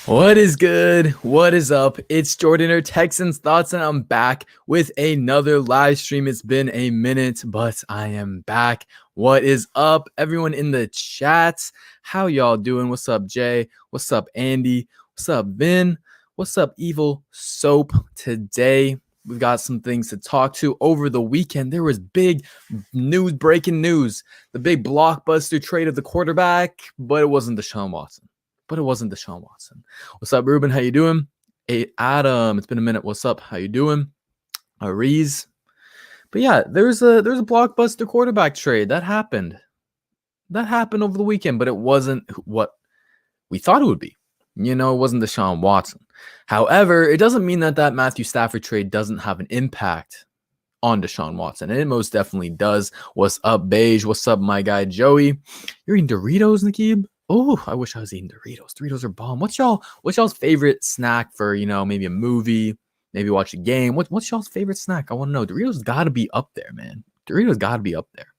What is good? What is up? It's Jordan or Texans Thoughts, and I'm back with another live stream. It's been a minute, but I am back. What is up, everyone in the chats? How y'all doing? What's up, Jay? What's up, Andy? What's up, Vin? What's up, Evil Soap? Today, we've got some things to talk to. Over the weekend, there was big news, breaking news. The big blockbuster trade of the quarterback, but it wasn't Deshaun Watson. What's up, Ruben? How you doing? Hey, Adam, it's been a minute. What's up? How you doing? Ariz. But yeah, there's a blockbuster quarterback trade that happened. That happened over the weekend, but it wasn't what we thought it would be. It wasn't Deshaun Watson. However, it doesn't mean that Matthew Stafford trade doesn't have an impact on Deshaun Watson, and it most definitely does. What's up, Beige? What's up, my guy Joey? You're eating Doritos, Nakib? Oh, I wish I was eating Doritos. Doritos are bomb. What's y'all's favorite snack for, maybe a movie, maybe watch a game? What's y'all's favorite snack? I want to know. Doritos got to be up there, man. Doritos got to be up there.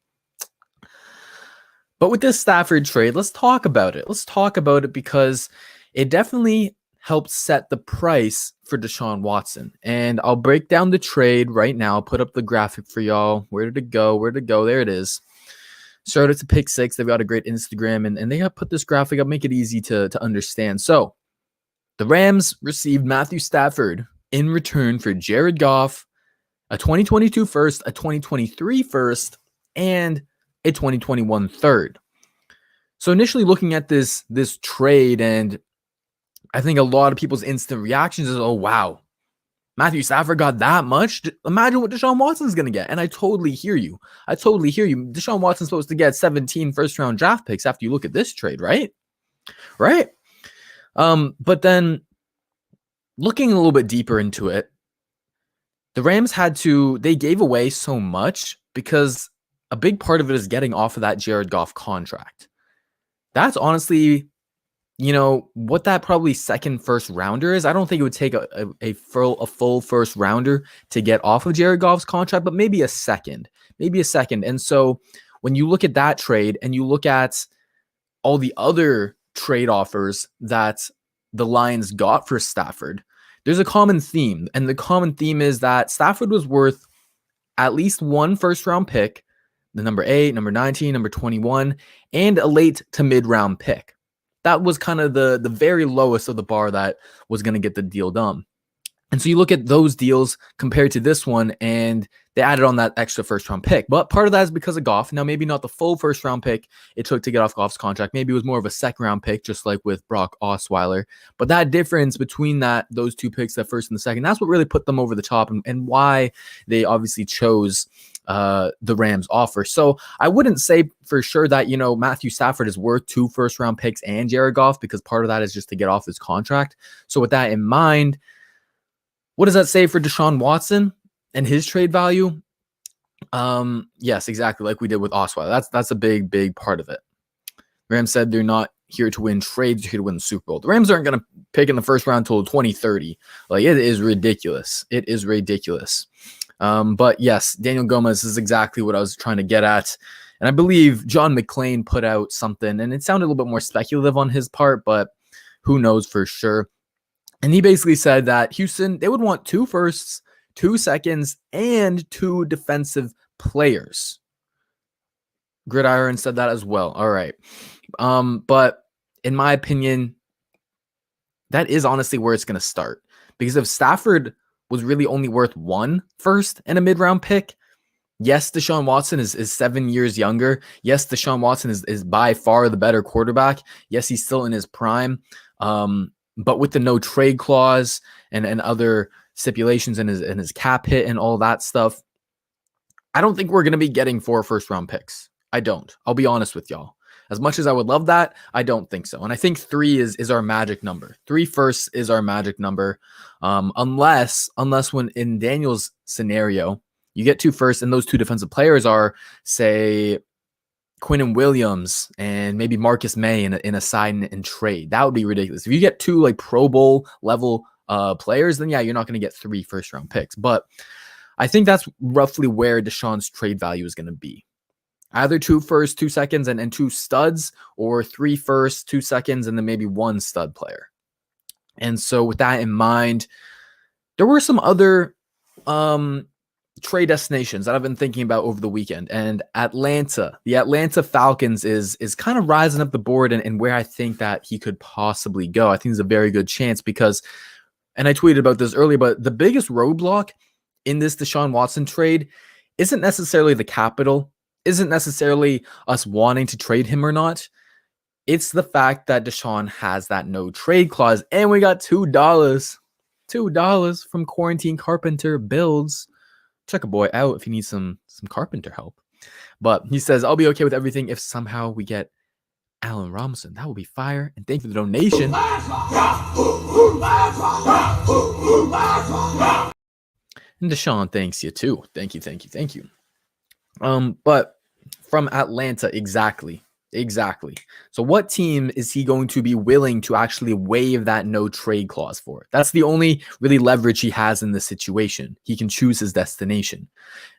But with this Stafford trade, let's talk about it. Let's talk about it because it definitely helped set the price for Deshaun Watson. And I'll break down the trade right now. I'll put up the graphic for y'all. Where did it go? There it is. Shout out to Pick Six. They've got a great Instagram, and they have put this graphic up, make it easy to understand. So the Rams received Matthew Stafford in return for Jared Goff, a 2022 first, a 2023 first, and a 2021 third. So initially looking at this trade, and I think a lot of people's instant reactions is, oh, wow, Matthew Stafford got that much? Imagine what Deshaun Watson's going to get. And I totally hear you. Deshaun Watson's supposed to get 17 first-round draft picks after you look at this trade, right? Right? But then looking a little bit deeper into it, the Rams they gave away so much because a big part of it is getting off of that Jared Goff contract. That's honestly, what that probably second first rounder is. I don't think it would take a full first rounder to get off of Jared Goff's contract, but maybe a second. And so when you look at that trade and you look at all the other trade offers that the Lions got for Stafford, there's a common theme. And the common theme is that Stafford was worth at least one first round pick, the number 8, number 19, number 21, and a late to mid round pick. That was kind of the very lowest of the bar that was going to get the deal done. And so you look at those deals compared to this one, and they added on that extra first-round pick. But part of that is because of Goff. Now, maybe not the full first-round pick it took to get off Goff's contract. Maybe it was more of a second-round pick, just like with Brock Osweiler. But that difference between those two picks, that first and the second, that's what really put them over the top and why they obviously chose the Rams offer. So I wouldn't say for sure that, Matthew Stafford is worth 2 first-round picks and Jared Goff, because part of that is just to get off his contract. So with that in mind, what does that say for Deshaun Watson and his trade value? Yes, exactly, like we did with Osweiler. That's a big part of it. Rams said they're not here to win trades, they're here to win the Super Bowl. The Rams aren't going to pick in the first round until 2030. Like, it is ridiculous. But yes, Daniel Gomez is exactly what I was trying to get at. And I believe John McClain put out something, and it sounded a little bit more speculative on his part, but who knows for sure. And he basically said that Houston, they would want 2 firsts, 2 seconds, and 2 defensive players. Gridiron said that as well. All right. But in my opinion, that is honestly where it's going to start. Because if Stafford was really only worth 1 first and a mid-round pick, yes, Deshaun Watson is 7 years younger. Yes, Deshaun Watson is by far the better quarterback. Yes, he's still in his prime. But with the no trade clause and other stipulations and his cap hit and all that stuff, I don't think we're going to be getting 4 first-round picks. I don't. I'll be honest with y'all. As much as I would love that, I don't think so. And I think 3 is our magic number. 3 firsts is our magic number. Unless when in Daniel's scenario, you get 2 firsts and those 2 defensive players are, say, Quinnen Williams and maybe Marcus May in a sign and trade. That would be ridiculous. If you get 2 like Pro Bowl level players, then yeah, you're not going to get 3 first-round picks. But I think that's roughly where Deshaun's trade value is going to be. Either 2 firsts, 2 seconds, and 2 studs, or 3 firsts, 2 seconds, and then maybe 1 stud player. And so with that in mind, there were some other trade destinations that I've been thinking about over the weekend, and the Atlanta Falcons is kind of rising up the board and where I think that he could possibly go. I think there's a very good chance because, and I tweeted about this earlier, but the biggest roadblock in this Deshaun Watson trade isn't necessarily the capital, isn't necessarily us wanting to trade him or not. It's the fact that Deshaun has that no trade clause, and we got $2 from Quarantine Carpenter Builds. Check a boy out if you need some carpenter help. But he says, I'll be okay with everything if somehow we get Allen Robinson. That will be fire. And thank you for the donation. And Deshaun thanks you too. Thank you. But from Atlanta, exactly. So what team is he going to be willing to actually waive that no trade clause for? That's the only really leverage he has in this situation. He can choose his destination.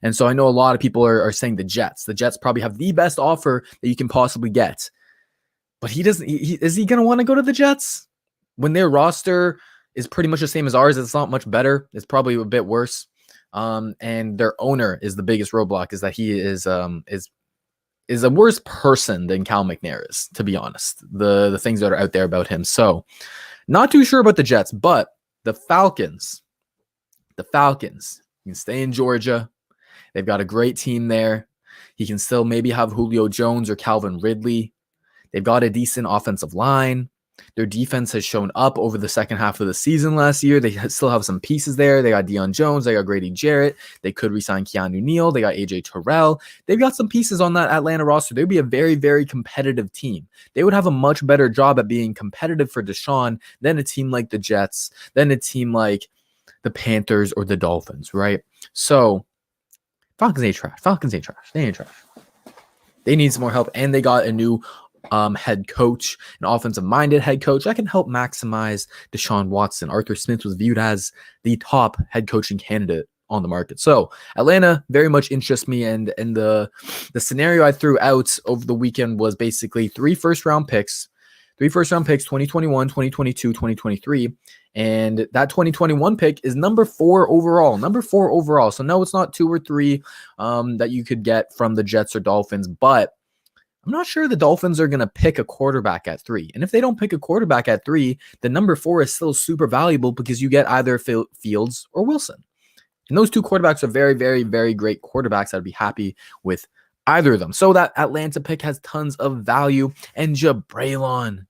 And so I know a lot of people are saying the Jets. The Jets probably have the best offer that you can possibly get. But he doesn't. Is he going to want to go to the Jets when their roster is pretty much the same as ours? It's not much better. It's probably a bit worse. And their owner is the biggest roadblock, is that he is a worse person than Cal McNair is, to be honest, the things that are out there about him. So not too sure about the Jets, but the Falcons, you can stay in Georgia. They've got a great team there. He can still maybe have Julio Jones or Calvin Ridley. They've got a decent offensive line. Their defense has shown up over the second half of the season last year. They still have some pieces there. They got Deion Jones. They got Grady Jarrett. They could re-sign Keanu Neal. They got AJ Terrell. They've got some pieces on that Atlanta roster. They'd be a very, very competitive team. They would have a much better job at being competitive for Deshaun than a team like the Jets, than a team like the Panthers or the Dolphins, right? So Falcons ain't trash. They ain't trash. They need some more help, and they got a new head coach, an offensive-minded head coach that can help maximize Deshaun Watson. Arthur Smith was viewed as the top head coaching candidate on the market. So Atlanta very much interests me, and the scenario I threw out over the weekend was basically 3 first-round picks, 2021, 2022, 2023, and that 2021 pick is number 4 overall. So no, it's not 2 or 3 that you could get from the Jets or Dolphins, but I'm not sure the Dolphins are going to pick a quarterback at 3. And if they don't pick a quarterback at 3, the number 4 is still super valuable because you get either Fields or Wilson. And those 2 quarterbacks are very, very, very great quarterbacks. I'd be happy with either of them. So that Atlanta pick has tons of value. And Jabraylon,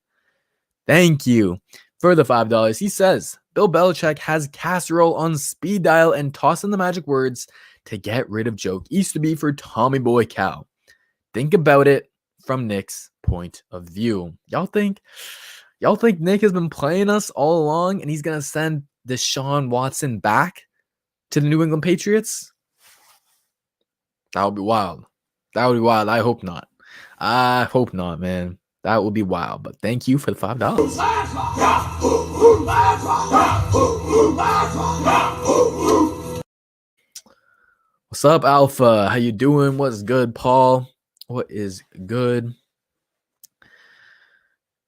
thank you for the $5. He says, Bill Belichick has casserole on speed dial and toss in the magic words to get rid of joke. Used to be for Tommy Boy Cal. Think about it from Nick's point of view. Y'all think Nick has been playing us all along and he's going to send Deshaun Watson back to the New England Patriots? That would be wild. I hope not. Man. That would be wild. But thank you for the $5. What's up, Alpha? How you doing? What's good, Paul? What is good?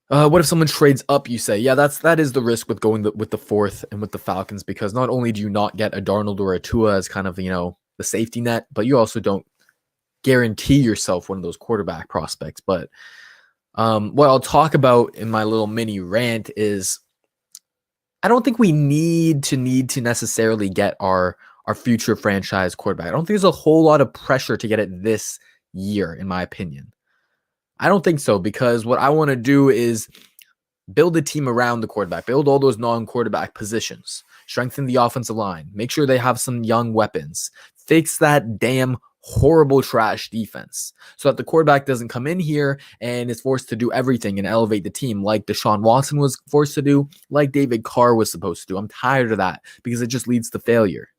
What if someone trades up, you say? Yeah, that is the risk with going with the 4th and with the Falcons, because not only do you not get a Darnold or a Tua as kind of, the safety net, but you also don't guarantee yourself one of those quarterback prospects. But what I'll talk about in my little mini rant is I don't think we need to necessarily get our future franchise quarterback. I don't think there's a whole lot of pressure to get it this year, in my opinion. I don't think so, because what I want to do is build a team around the quarterback, build all those non-quarterback positions, strengthen the offensive line, make sure they have some young weapons, fix that damn horrible trash defense so that the quarterback doesn't come in here and is forced to do everything and elevate the team like Deshaun Watson was forced to do, like David Carr was supposed to do. I'm tired of that because it just leads to failure.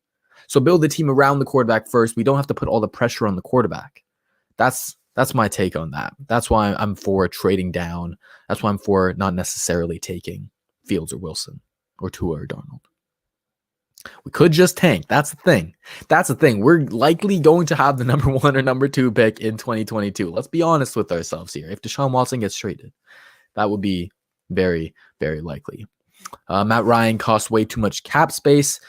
So build the team around the quarterback first. We don't have to put all the pressure on the quarterback. That's my take on that. That's why I'm for trading down. That's why I'm for not necessarily taking Fields or Wilson or Tua or Darnold. We could just tank. That's the thing. We're likely going to have the number 1 or number 2 pick in 2022. Let's be honest with ourselves here. If Deshaun Watson gets traded, that would be very, very likely. Matt Ryan costs way too much cap space.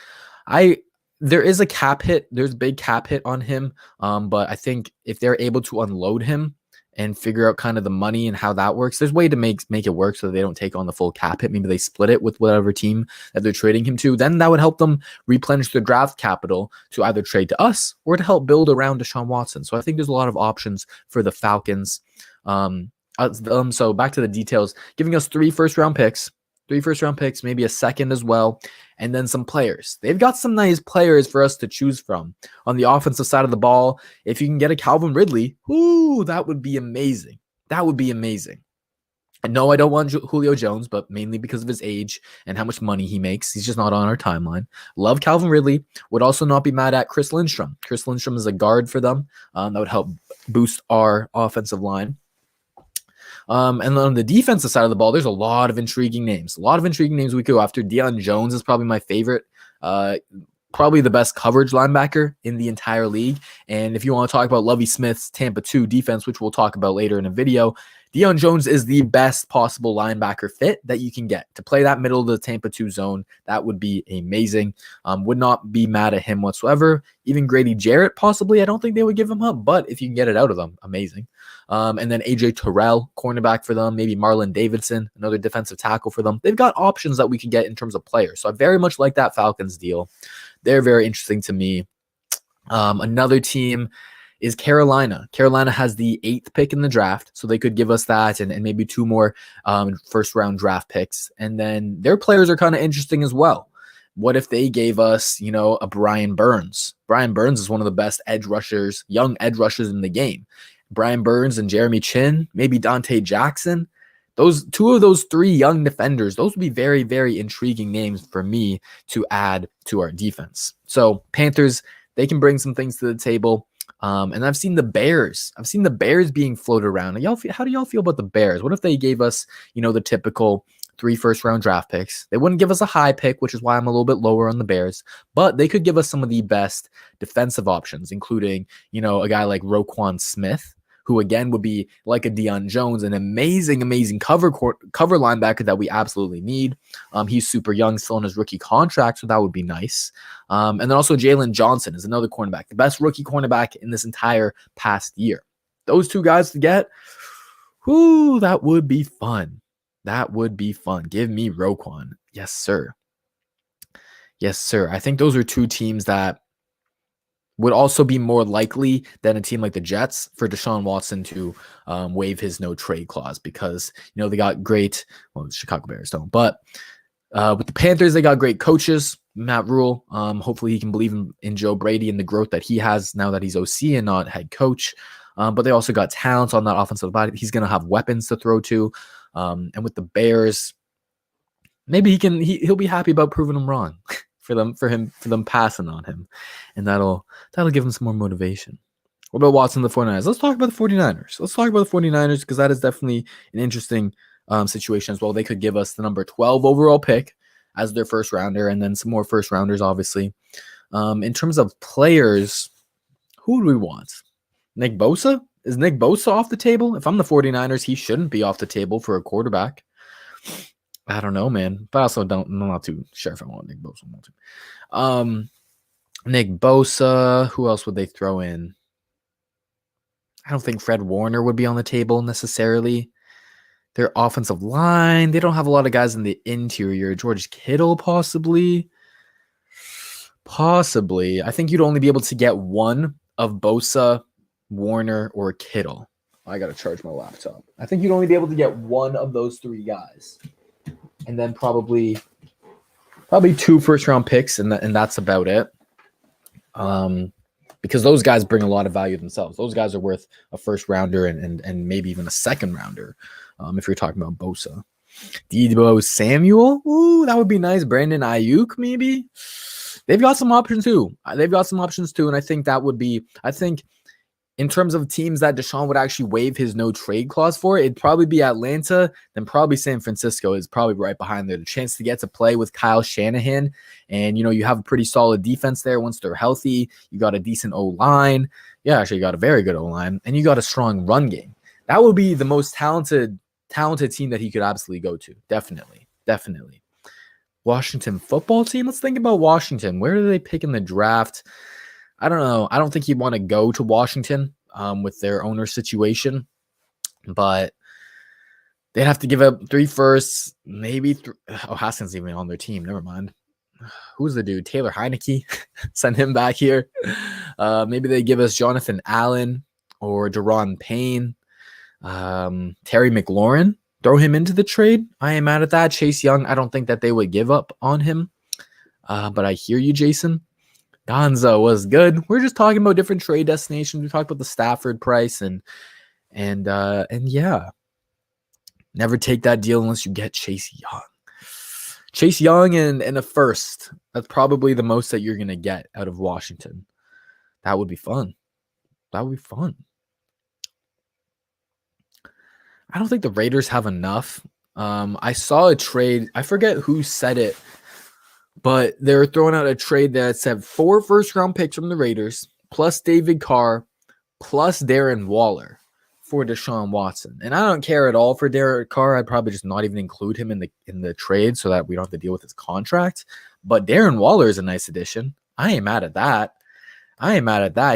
There is a cap hit. There's a big cap hit on him. But I think if they're able to unload him and figure out kind of the money and how that works, there's a way to make it work so that they don't take on the full cap hit. Maybe they split it with whatever team that they're trading him to. Then that would help them replenish their draft capital to either trade to us or to help build around Deshaun Watson. So I think there's a lot of options for the Falcons. So back to the details, giving us 3 first-round picks, maybe a second as well, and then some players. They've got some nice players for us to choose from. On the offensive side of the ball, if you can get a Calvin Ridley, that would be amazing. That would be amazing. And no, I don't want Julio Jones, but mainly because of his age and how much money he makes. He's just not on our timeline. Love Calvin Ridley. Would also not be mad at Chris Lindstrom. Chris Lindstrom is a guard for them. That would help boost our offensive line. And on the defensive side of the ball, there's a lot of intriguing names. We could go after. Deion Jones is probably my favorite. Probably the best coverage linebacker in the entire league. And if you want to talk about Lovie Smith's Tampa 2 defense, which we'll talk about later in a video, Deion Jones is the best possible linebacker fit that you can get to play that middle of the Tampa 2 zone. That would be amazing. Would not be mad at him whatsoever. Even Grady Jarrett, possibly. I don't think they would give him up, but if you can get it out of them, amazing. And then AJ Terrell, cornerback for them. Maybe Marlon Davidson, another defensive tackle for them. They've got options that we can get in terms of players. So I very much like that Falcons deal. They're very interesting to me. Another team is Carolina. Carolina has the 8th pick in the draft, so they could give us that and maybe 2 more first-round draft picks. And then their players are kind of interesting as well. What if they gave us, a Brian Burns? Brian Burns is one of the best young edge rushers in the game. Brian Burns and Jeremy Chin, maybe Dante Jackson. Those 2 of those 3 young defenders, those would be very, very intriguing names for me to add to our defense. So Panthers, they can bring some things to the table. And I've seen the Bears. Being floated around. How do y'all feel about the Bears? What if they gave us, the typical 3 first-round draft picks? They wouldn't give us a high pick, which is why I'm a little bit lower on the Bears. But they could give us some of the best defensive options, including, a guy like Roquan Smith, who again would be like a Deion Jones, an amazing cover linebacker that we absolutely need. He's super young, still on his rookie contract, so that would be nice. And then also Jalen Johnson is another cornerback, the best rookie cornerback in this entire past year. Those 2 guys to get, that would be fun. Give me Roquan. Yes, sir. I think those are 2 teams that would also be more likely than a team like the Jets for Deshaun Watson to waive his no trade clause because, they got great, the Chicago Bears don't, but with the Panthers, they got great coaches, Matt Rule. Hopefully he can believe in Joe Brady and the growth that he has now that he's OC and not head coach. But they also got talent on that offensive body. He's going to have weapons to throw to. And with the Bears, maybe he'll be happy about proving them wrong. For them passing on him, and that'll give him some more motivation. What about Watson and the 49ers? Let's talk about the 49ers because that is definitely an interesting situation as well. They could give us the number 12 overall pick as their first rounder, and then some more first rounders, obviously. In terms of players, who do we want? Nick Bosa? Is Nick Bosa off the table? If I'm the 49ers, he shouldn't be off the table for a quarterback. I don't know, man. But I also I'm not too sure if I want Nick Bosa. Nick Bosa. Who else would they throw in? I don't think Fred Warner would be on the table necessarily. Their offensive line, they don't have a lot of guys in the interior. George Kittle, possibly. I think you'd only be able to get one of Bosa, Warner, or Kittle. I got to charge my laptop. I think you'd only be able to get one of those 3 guys. And then probably 2 first-round picks, and that's about it. Because those guys bring a lot of value themselves. Those guys are worth a first-rounder and maybe even a second-rounder if you're talking about Bosa. Deebo Samuel, that would be nice. Brandon Ayuk, maybe. They've got some options too. And I think that would be. I think in terms of teams that Deshaun would actually waive his no trade clause for, it'd probably be Atlanta, then probably San Francisco is probably right behind there. The chance to get to play with Kyle Shanahan, and you have a pretty solid defense there once they're healthy. You got a decent O-line. Yeah, actually, you got a very good O-line, and you got a strong run game. That would be the most talented team that he could absolutely go to. Definitely. Washington football team. Let's think about Washington. Where do they pick in the draft? I don't know. I don't think you'd want to go to Washington with their owner situation, but they'd have to give up 3 firsts, maybe. Haskins even on their team. Never mind. Who's the dude? Taylor Heineke. Send him back here. Maybe they give us Jonathan Allen or Deron Payne. Terry McLaurin. Throw him into the trade. I am mad at that. Chase Young, I don't think that they would give up on him. But I hear you, Jason. Gonzo was good. We're just talking about different trade destinations. We talked about the Stafford price and yeah. Never take that deal unless you get Chase Young. Chase Young and a first. That's probably the most that you're gonna get out of Washington. That would be fun. That would be fun. I don't think the Raiders have enough. I saw a trade. I forget who said it, but they were throwing out a trade that said 4 first-round picks from the Raiders, plus David Carr, plus Darren Waller for Deshaun Watson. And I don't care at all for Derek Carr. I'd probably just not even include him in the trade so that we don't have to deal with his contract. But Darren Waller is a nice addition. I ain't mad at that.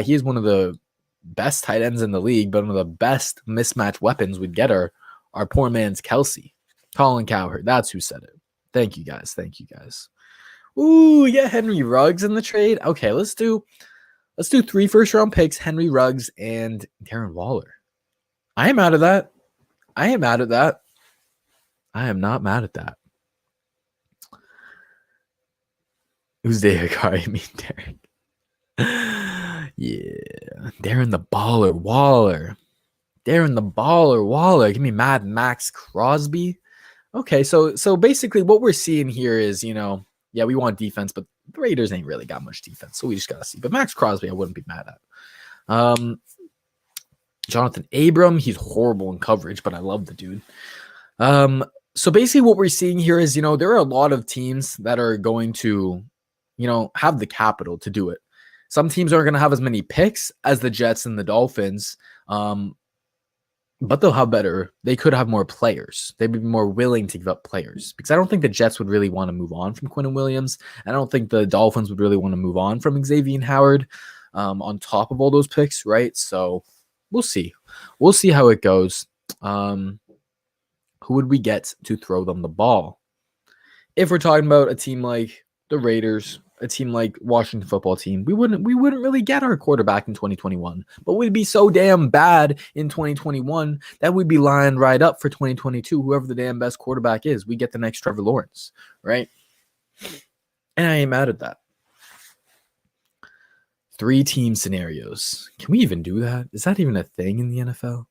He is one of the best tight ends in the league, but one of the best mismatch weapons we'd get our poor man's Kelsey. Colin Cowherd. That's who said it. Thank you guys. Ooh, yeah, Henry Ruggs in the trade. Okay, let's do 3 first-round picks, Henry Ruggs and Darren Waller. I am out of that. I am not mad at that. Who's David Carr? I mean, Derek. Yeah. Darren the Baller Waller. Give me Mad Max Crosby. Okay, so basically what we're seeing here is, yeah, we want defense, but the Raiders ain't really got much defense, so we just got to see. But Max Crosby, I wouldn't be mad at. Jonathan Abram, he's horrible in coverage, but I love the dude. So basically what we're seeing here is, there are a lot of teams that are going to, have the capital to do it. Some teams aren't going to have as many picks as the Jets and the Dolphins, but they could have more players. They'd be more willing to give up players because I don't think the Jets would really want to move on from Quinnen Williams. I don't think the Dolphins would really want to move on from Xavier Howard on top of all those picks, right? So we'll see. We'll see how it goes. Who would we get to throw them the ball? If we're talking about a team like the Raiders, a team like Washington football team, we wouldn't really get our quarterback in 2021, but we'd be so damn bad in 2021 that we'd be lined right up for 2022. Whoever the damn best quarterback is, we get the next Trevor Lawrence, right? And I ain't mad at that. 3-team scenarios. Can we even do that? Is that even a thing in the NFL?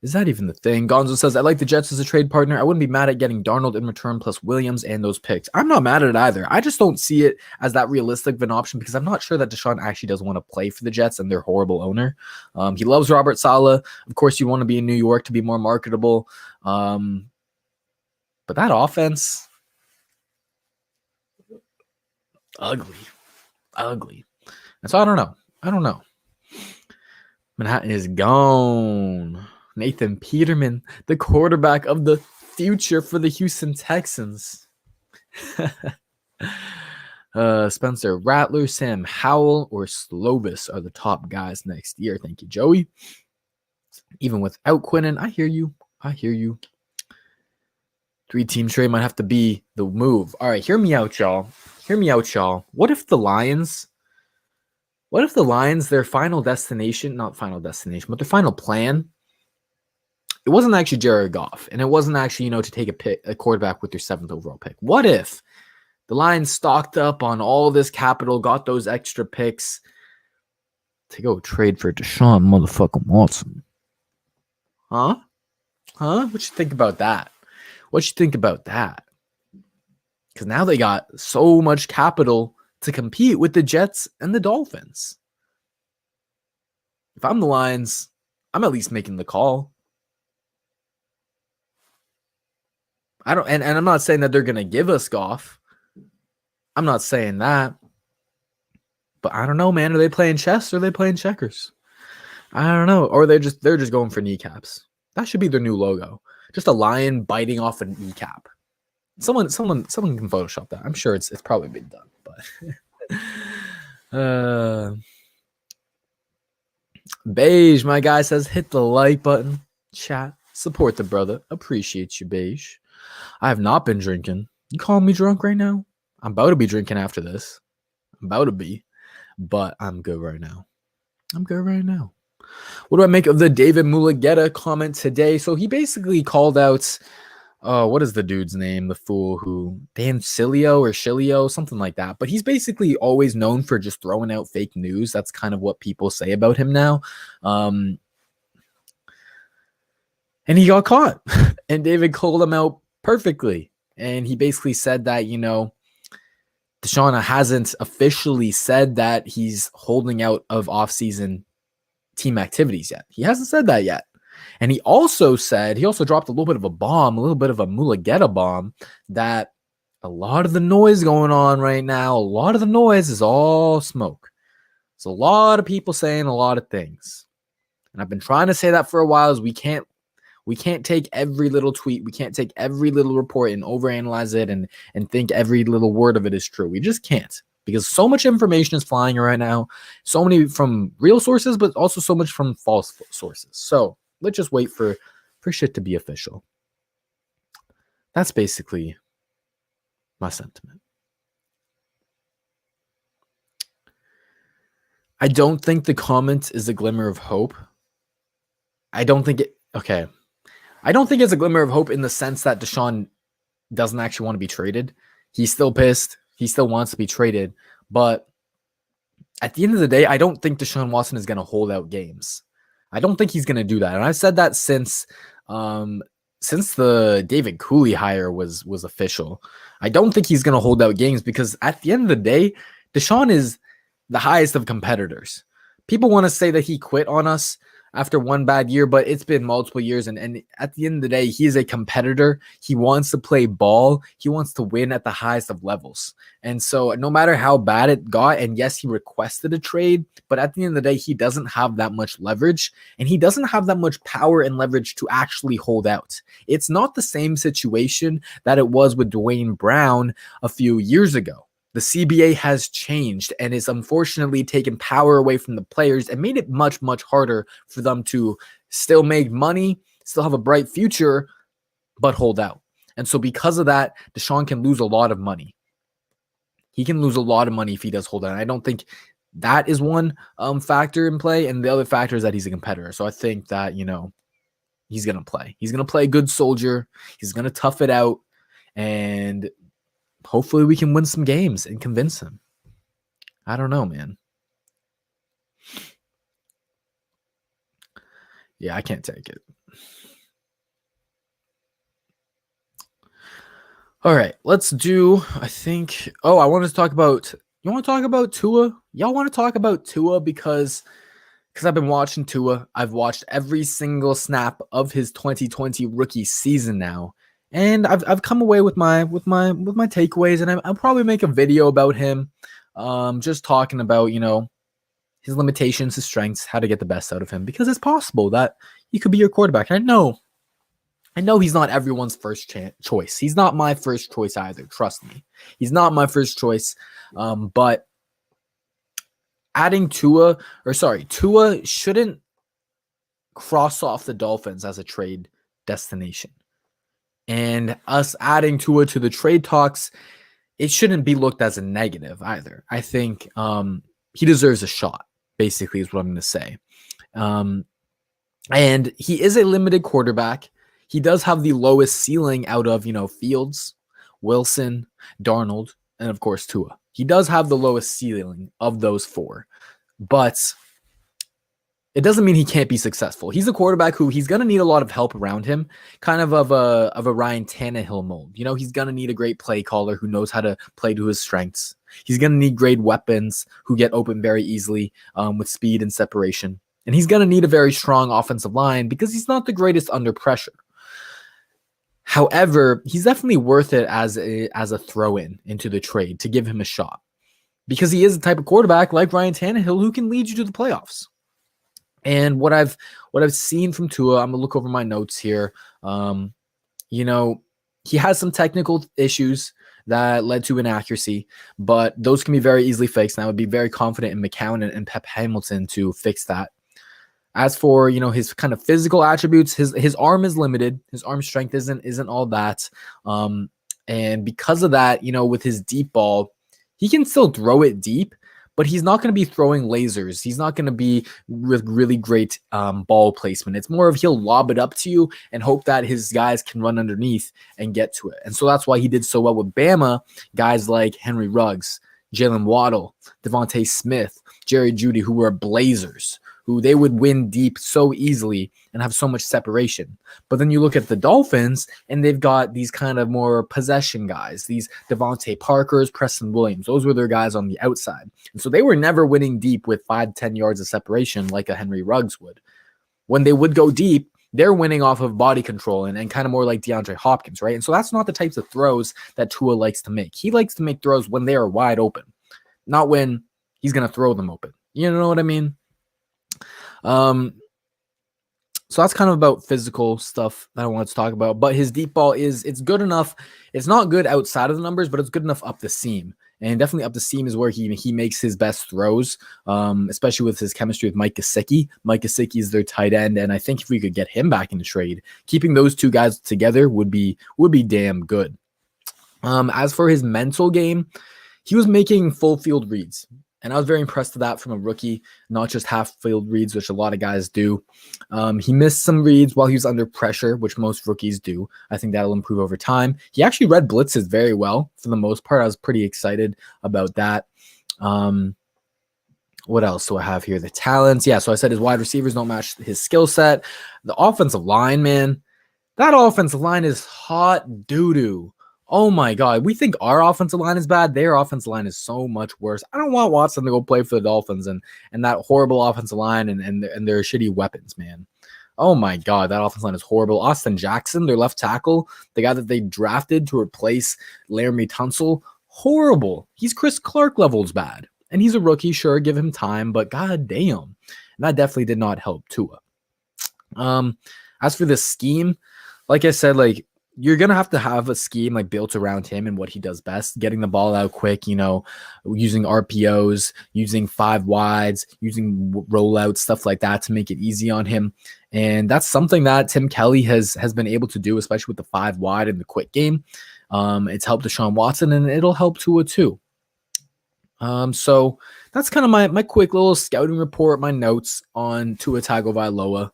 Is that even the thing? Gonzo says, I like the Jets as a trade partner. I wouldn't be mad at getting Darnold in return plus Williams and those picks. I'm not mad at it either. I just don't see it as that realistic of an option because I'm not sure that Deshaun actually does want to play for the Jets and their horrible owner. He loves Robert Saleh. Of course, you want to be in New York to be more marketable. But that offense, ugly. And so I don't know. Manhattan is gone. Nathan Peterman, the quarterback of the future for the Houston Texans. Spencer Rattler, Sam Howell, or Slovis are the top guys next year. Thank you, Joey. Even without Quinnen, I hear you. 3-team trade might have to be the move. All right, hear me out, y'all. What if the Lions, their final destination, not final destination, but their final plan, it wasn't actually Jared Goff, and it wasn't actually, to take a quarterback with your 7th overall pick. What if the Lions stocked up on all this capital, got those extra picks to go trade for Deshaun motherfucking Watson? Huh? What you think about that? Because now they got so much capital to compete with the Jets and the Dolphins. If I'm the Lions, I'm at least making the call. And I'm not saying that they're going to give us Goff. I'm not saying that. But I don't know, man. Are they playing chess or are they playing checkers? I don't know. Or they're just going for kneecaps. That should be their new logo. Just a lion biting off a kneecap. Someone can Photoshop that. I'm sure it's probably been done, but Beige, my guy says hit the like button. Chat. Support the brother. Appreciate you, Beige. I have not been drinking. You calling me drunk right now? I'm about to be drinking after this. I'm about to be, but I'm good right now. What do I make of the David Mulugeta comment today? So he basically called out, what is the dude's name? The fool who, Dan Cilio or Shilio, something like that. But he's basically always known for just throwing out fake news. That's kind of what people say about him now. And he got caught. And David called him out perfectly. And he basically said that, Deshaun hasn't officially said that he's holding out of offseason team activities yet. He hasn't said that yet. And he also dropped a little bit of a Mulugeta bomb, that a lot of the noise going on right now, a lot of the noise is all smoke. There's a lot of people saying a lot of things. And I've been trying to say that for a while, is we can't take every little tweet, we can't take every little report and overanalyze it and think every little word of it is true. We just can't, because so much information is flying right now, so many from real sources, but also so much from false sources. So let's just wait for shit to be official. That's basically my sentiment. I don't think the comment is a glimmer of hope. I don't think it's a glimmer of hope in the sense that Deshaun doesn't actually want to be traded. He's still pissed. He still wants to be traded. But at the end of the day, I don't think Deshaun Watson is going to hold out games. I don't think he's going to do that. And I've said that since the David Cooley hire was official. I don't think he's going to hold out games, because at the end of the day, Deshaun is the highest of competitors. People want to say that he quit on us after one bad year, but it's been multiple years. And at the end of the day, he is a competitor. He wants to play ball. He wants to win at the highest of levels. And so no matter how bad it got, and yes, he requested a trade, but at the end of the day, he doesn't have that much leverage, and he doesn't have that much power and leverage to actually hold out. It's not the same situation that it was with Dwayne Brown a few years ago. The CBA has changed and is unfortunately taken power away from the players and made it much, much harder for them to still make money, still have a bright future, but hold out. And so because of that, Deshaun can lose a lot of money. He can lose a lot of money if he does hold out. And I don't think that is one factor in play. And the other factor is that he's a competitor. So I think that, he's going to play. He's going to play a good soldier. He's going to tough it out. And hopefully we can win some games and convince him. I don't know, man. Yeah, I can't take it. All right, let's do, I wanted to talk about, you want to talk about Tua? Y'all want to talk about Tua because I've been watching Tua. I've watched every single snap of his 2020 rookie season now. And I've come away with my takeaways, and I'll probably make a video about him, just talking about his limitations, his strengths, how to get the best out of him, because it's possible that he could be your quarterback. And I know he's not everyone's first choice. He's not my first choice either. Trust me, he's not my first choice. But adding Tua shouldn't cross off the Dolphins as a trade destination. And us adding Tua to the trade talks, it shouldn't be looked as a negative either. I think he deserves a shot, basically, is what I'm going to say. And he is a limited quarterback. He does have the lowest ceiling out of, Fields, Wilson, Darnold, and of course Tua. He does have the lowest ceiling of those four. But it doesn't mean he can't be successful. He's a quarterback who he's going to need a lot of help around him, kind of a Ryan Tannehill mold. He's going to need a great play caller who knows how to play to his strengths. He's going to need great weapons who get open very easily with speed and separation. And he's going to need a very strong offensive line because he's not the greatest under pressure. However, he's definitely worth it as a throw-in into the trade to give him a shot, because he is the type of quarterback like Ryan Tannehill who can lead you to the playoffs. And what I've seen from Tua, I'm gonna look over my notes here. He has some technical issues that led to inaccuracy, but those can be very easily fixed. And I would be very confident in McCown and Pep Hamilton to fix that. As for, his kind of physical attributes, his arm is limited. His arm strength isn't all that. And because of that, with his deep ball, he can still throw it deep, but he's not going to be throwing lasers. He's not going to be with really great ball placement. It's more of he'll lob it up to you and hope that his guys can run underneath and get to it. And so that's why he did so well with Bama. Guys like Henry Ruggs, Jalen Waddle, Devontae Smith, Jerry Jeudy, who were blazers, who they would win deep so easily and have so much separation. But then you look at the Dolphins, and they've got these kind of more possession guys, these Devontae Parkers, Preston Williams. Those were their guys on the outside. And so they were never winning deep with 5-10 yards of separation like a Henry Ruggs would. When they would go deep, they're winning off of body control and kind of more like DeAndre Hopkins, right? And so that's not the types of throws that Tua likes to make. He likes to make throws when they are wide open, not when he's going to throw them open. You know what I mean? So that's kind of about physical stuff that I wanted to talk about, but his deep ball it's good enough. It's not good outside of the numbers, but it's good enough up the seam, and definitely up the seam is where he makes his best throws, especially with his chemistry with Mike Gesicki. Mike Gesicki is their tight end, and I think if we could get him back in the trade, keeping those two guys together would be damn good. As for his mental game, he was making full field reads. And I was very impressed with that from a rookie, not just half-field reads, which a lot of guys do. He missed some reads while he was under pressure, which most rookies do. I think that'll improve over time. He actually read blitzes very well for the most part. I was pretty excited about that. What else do I have here? The talents. Yeah, so I said his wide receivers don't match his skill set. The offensive line, man, that offensive line is hot doo-doo. Oh my God. We think our offensive line is bad. Their offensive line is so much worse. I don't want Watson to go play for the Dolphins and that horrible offensive line and their shitty weapons, man. Oh my God. That offensive line is horrible. Austin Jackson, their left tackle, the guy that they drafted to replace Laramie Tunsil, horrible. He's Chris Clark levels bad. And he's a rookie. Sure, give him time, but God damn. And that definitely did not help Tua. As for the scheme, like I said, you're going to have a scheme built around him and what he does best, getting the ball out quick, using RPOs, using 5 wides, using rollouts, stuff like that to make it easy on him. And that's something that Tim Kelly has been able to do, especially with the 5 wide and the quick game. It's helped Deshaun Watson, and it'll help Tua too. So that's kind of my quick little scouting report, my notes on Tua Tagovailoa.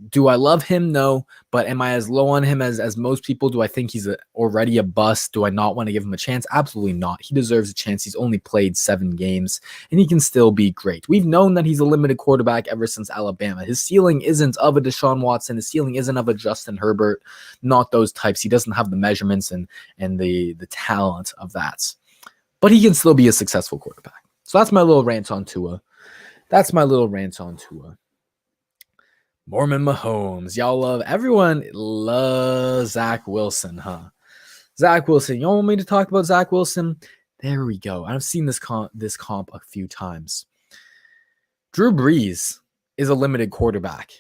Do I love him? No. But am I as low on him as most people? Do I think he's already a bust? Do I not want to give him a chance? Absolutely not. He deserves a chance. He's only played 7 games, and he can still be great. We've known that he's a limited quarterback ever since Alabama. His ceiling isn't of a Deshaun Watson. His ceiling isn't of a Justin Herbert. Not those types. He doesn't have the measurements and the talent of that. But he can still be a successful quarterback. So that's my little rant on Tua. Mormon Mahomes. Everyone loves Zach Wilson, huh? Zach Wilson. You want me to talk about Zach Wilson? There we go. I've seen this comp a few times. Drew Brees is a limited quarterback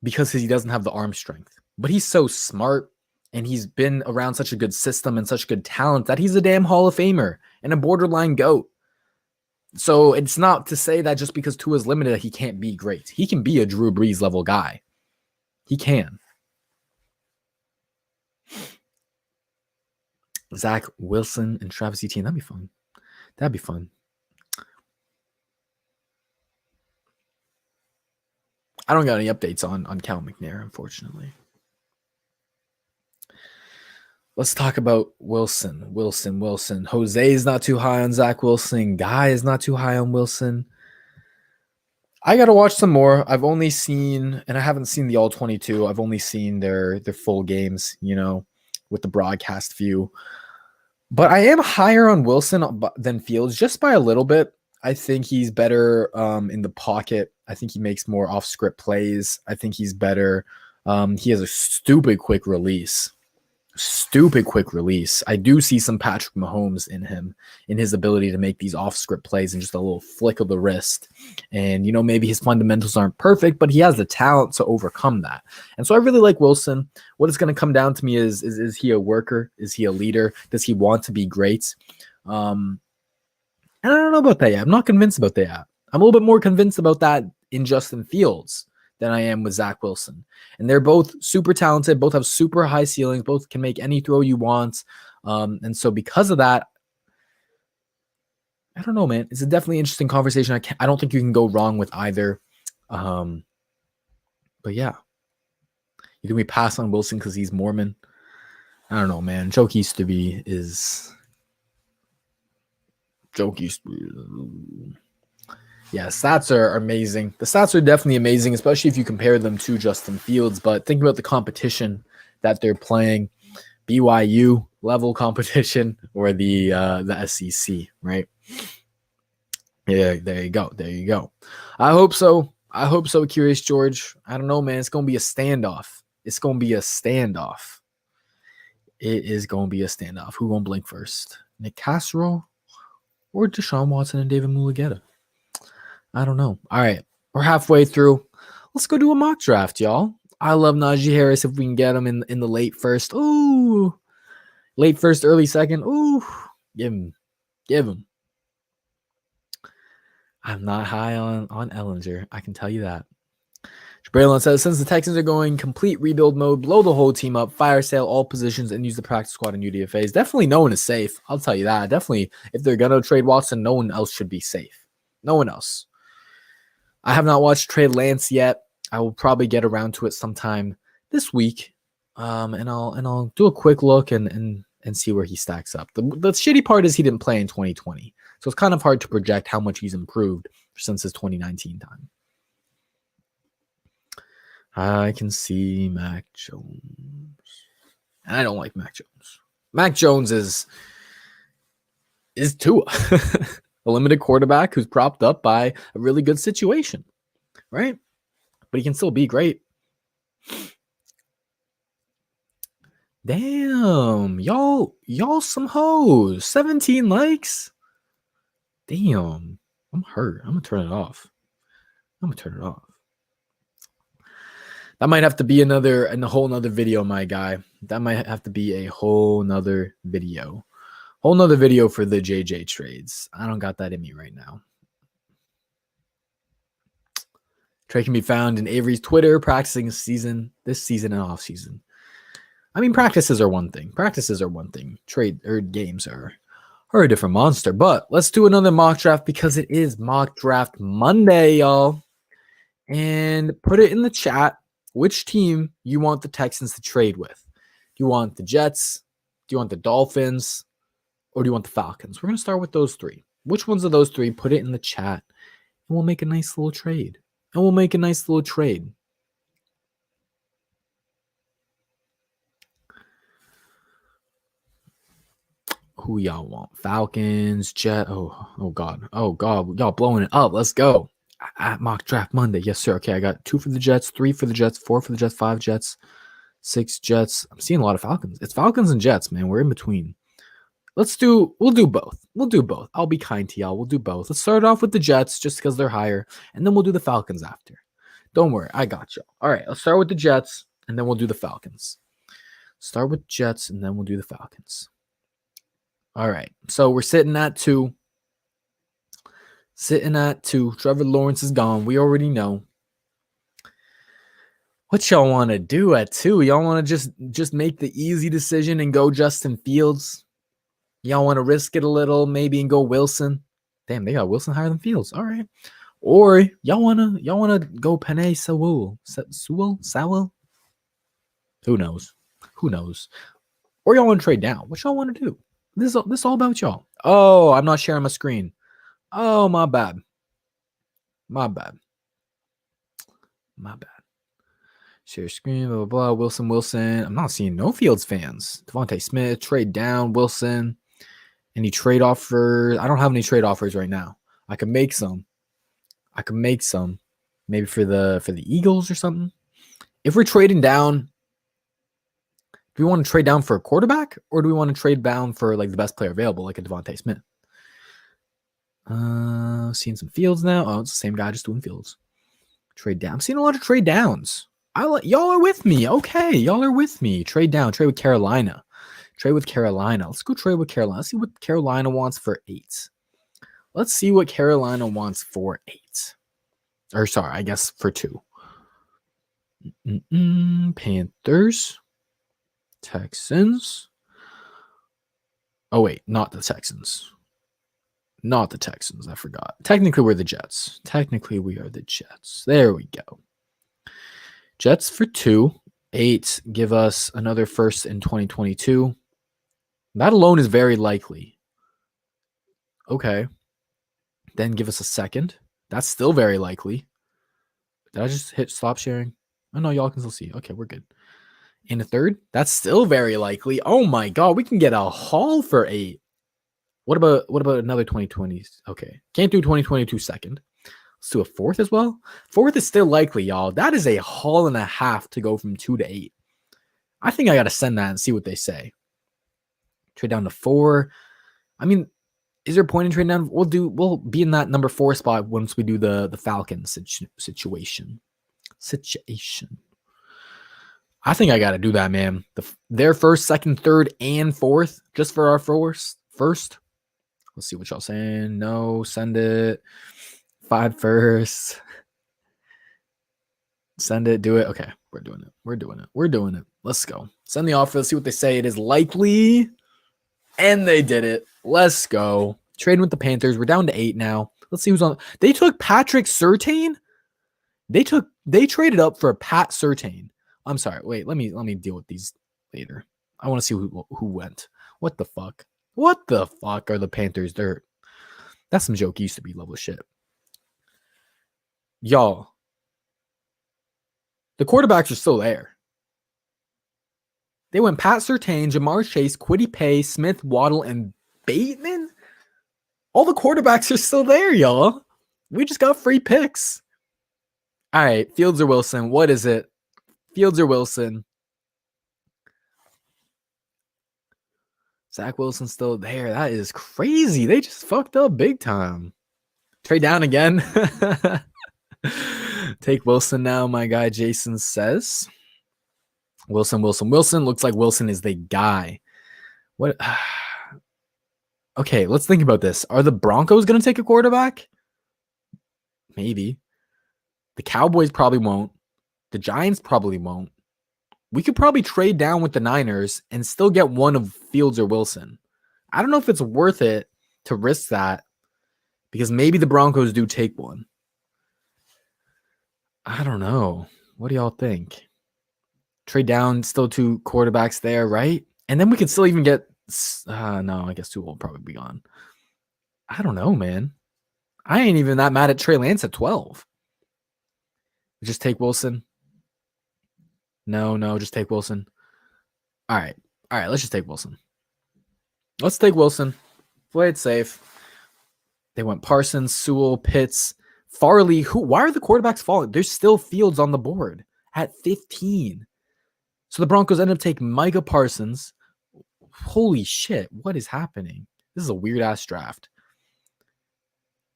because he doesn't have the arm strength. But he's so smart, and he's been around such a good system and such good talent that he's a damn Hall of Famer and a borderline GOAT. So it's not to say that just because Tua is limited, he can't be great. He can be a Drew Brees level guy. He can. Zach Wilson and Travis Etienne. That'd be fun. I don't got any updates on Cal McNair, unfortunately. Let's talk about Wilson. Jose is not too high on Zach Wilson. Guy is not too high on Wilson. I got to watch some more. I've only seen, and I haven't seen the all 22. I've only seen their full games, with the broadcast view. But I am higher on Wilson than Fields, just by a little bit. I think he's better in the pocket. I think he makes more off-script plays. I think he's better. He has a stupid quick release. stupid quick release. I do see some Patrick Mahomes in him, in his ability to make these off-script plays and just a little flick of the wrist. And, maybe his fundamentals aren't perfect, but he has the talent to overcome that. And so I really like Wilson. What it's going to come down to me is he a worker? Is he a leader? Does he want to be great? And I don't know about that yet. I'm not convinced about that yet. I'm a little bit more convinced about that in Justin Fields than I am with Zach Wilson. And they're both super talented, both have super high ceilings, both can make any throw you want. And so because of that, I don't know, man. It's a definitely interesting conversation. I don't think you can go wrong with either. But yeah. You think we pass on Wilson because he's Mormon? I don't know, man. Joke used to be. Yeah, stats are amazing. The stats are definitely amazing, especially if you compare them to Justin Fields. But think about the competition that they're playing, BYU level competition or the SEC, right? Yeah, there you go. I hope so. Curious George. I don't know, man. It's gonna be a standoff. It is gonna be a standoff. Who gonna blink first? Nick Caserio or Deshaun Watson and David Mulugeta? I don't know. All right. We're halfway through. Let's go do a mock draft, y'all. I love Najee Harris if we can get him in the late first. Ooh. Late first, early second. Ooh. Give him. I'm not high on Ellinger. I can tell you that. Braylon says, since the Texans are going complete rebuild mode, blow the whole team up, fire sale all positions, and use the practice squad and UDFAs. Definitely no one is safe. I'll tell you that. Definitely, if they're going to trade Watson, no one else should be safe. No one else. I have not watched Trey Lance yet. I will probably get around to it sometime this week, and I'll do a quick look and see where he stacks up. The shitty part is he didn't play in 2020, so it's kind of hard to project how much he's improved since his 2019 time. I can see Mac Jones. I don't like Mac Jones. Mac Jones is Tua. A limited quarterback who's propped up by a really good situation, right? But he can still be great. Damn, y'all some hoes. 17 likes. Damn, I'm hurt. I'm gonna turn it off. That might have to be a whole nother video, my guy. That might have to be a whole nother video. Whole nother video for the JJ trades. I don't got that in me right now. Trey can be found in Avery's Twitter practicing this season and off season. I mean, practices are one thing. Trade or games are a different monster. But let's do another mock draft because it is mock draft Monday, y'all. And put it in the chat which team you want the Texans to trade with. Do you want the Jets? Do you want the Dolphins? Or do you want the Falcons? We're going to start with those three. Which ones of those three? Put it in the chat. And we'll make a nice little trade. Who y'all want? Falcons, Jet. Oh God. Y'all blowing it up. Let's go. At mock draft Monday. Yes, sir. Okay, I got 2 for the Jets, 3 for the Jets, 4 for the Jets, 5 Jets, 6 Jets. I'm seeing a lot of Falcons. It's Falcons and Jets, man. We're in between. We'll do both. I'll be kind to y'all. We'll do both. Let's start off with the Jets just because they're higher, and then we'll do the Falcons after. Don't worry, I got y'all. All right, let's start with the Jets, and then we'll do the Falcons. Start with Jets, and then we'll do the Falcons. All right, so we're sitting at 2. Trevor Lawrence is gone. We already know. What y'all want to do at 2? Y'all want to just make the easy decision and go Justin Fields? Y'all want to risk it a little, maybe, and go Wilson? Damn, they got Wilson higher than Fields. All right. Or y'all wanna go Penei Sewell? Who knows? Or y'all want to trade down? What y'all want to do? This is all about y'all. Oh, I'm not sharing my screen. Oh, my bad. Share screen, blah, blah, blah. Wilson. I'm not seeing no Fields fans. Devontae Smith, trade down, Wilson. Any trade offers? I don't have any trade offers right now. I can make some. Maybe for the Eagles or something. If we're trading down, do Do we want to trade down for a quarterback, or do we want to trade down for like the best player available, like a Devontae Smith? Seeing some Fields now. Oh, it's the same guy, just doing Fields. Trade down. I'm seeing a lot of trade downs. Y'all are with me. Okay, y'all are with me. Trade down. Trade with Carolina. Trade with Carolina. Let's go trade with Carolina. Let's see what Carolina wants for 8. Let's see what Carolina wants for 8. Or sorry, I guess for 2. Panthers. Texans. Oh, wait. Not the Texans. Not the Texans. I forgot. Technically, we're the Jets. Technically, we are the Jets. There we go. Jets for 2. 8 give us another first in 2022. That alone is very likely. Okay. Then give us a second. That's still very likely. Did I just hit stop sharing? Oh, no, y'all can still see. Okay, we're good. And a third? That's still very likely. Oh, my God. We can get a haul for 8. What about another 2020s? Okay. Can't do 2022 second. Let's do a 4th as well. 4th is still likely, y'all. That is a haul and a half to go from 2 to 8. I think I got to send that and see what they say. Trade down to 4. I mean, is there a point in trading down? We'll be in that number 4 spot once we do the Falcons situation. I think I got to do that, man. Their first, second, third, and 4th, just for our first. Let's see what y'all saying. No, send it. 5 first. Send it. Do it. Okay, we're doing it. Let's go. Send the offer. Let's see what they say. It is likely. And they did it. Let's go. Trading with the Panthers. We're down to 8 now. Let's see who's on. They took Patrick Surtain. They traded up for Pat Surtain. I'm sorry. Wait, let me deal with these later. I want to see who went. What the fuck? What the fuck are the Panthers? That's some joke. Used to be level shit. Y'all. The quarterbacks are still there. They went Pat Surtain, Jamar Chase, Kwity Paye, Smith, Waddle, and Bateman. All the quarterbacks are still there, y'all. We just got free picks. All right, Fields or Wilson? What is it? Fields or Wilson? Zach Wilson's still there. That is crazy. They just fucked up big time. Trade down again. Take Wilson now, my guy Jason says. Wilson. Looks like Wilson is the guy. What? Okay, let's think about this. Are the Broncos going to take a quarterback? Maybe. The Cowboys probably won't. The Giants probably won't. We could probably trade down with the Niners and still get one of Fields or Wilson. I don't know if it's worth it to risk that because maybe the Broncos do take one. I don't know. What do y'all think? Trade down, still 2 quarterbacks there, right? And then we can still even get... no, I guess 2 will probably be gone. I don't know, man. I ain't even that mad at Trey Lance at 12. Just take Wilson. No, just take Wilson. All right, let's just take Wilson. Let's take Wilson. Play it safe. They went Parsons, Sewell, Pitts, Farley. Why are the quarterbacks falling? There's still Fields on the board at 15. So the Broncos end up taking Micah Parsons. Holy shit, what is happening? This is a weird-ass draft.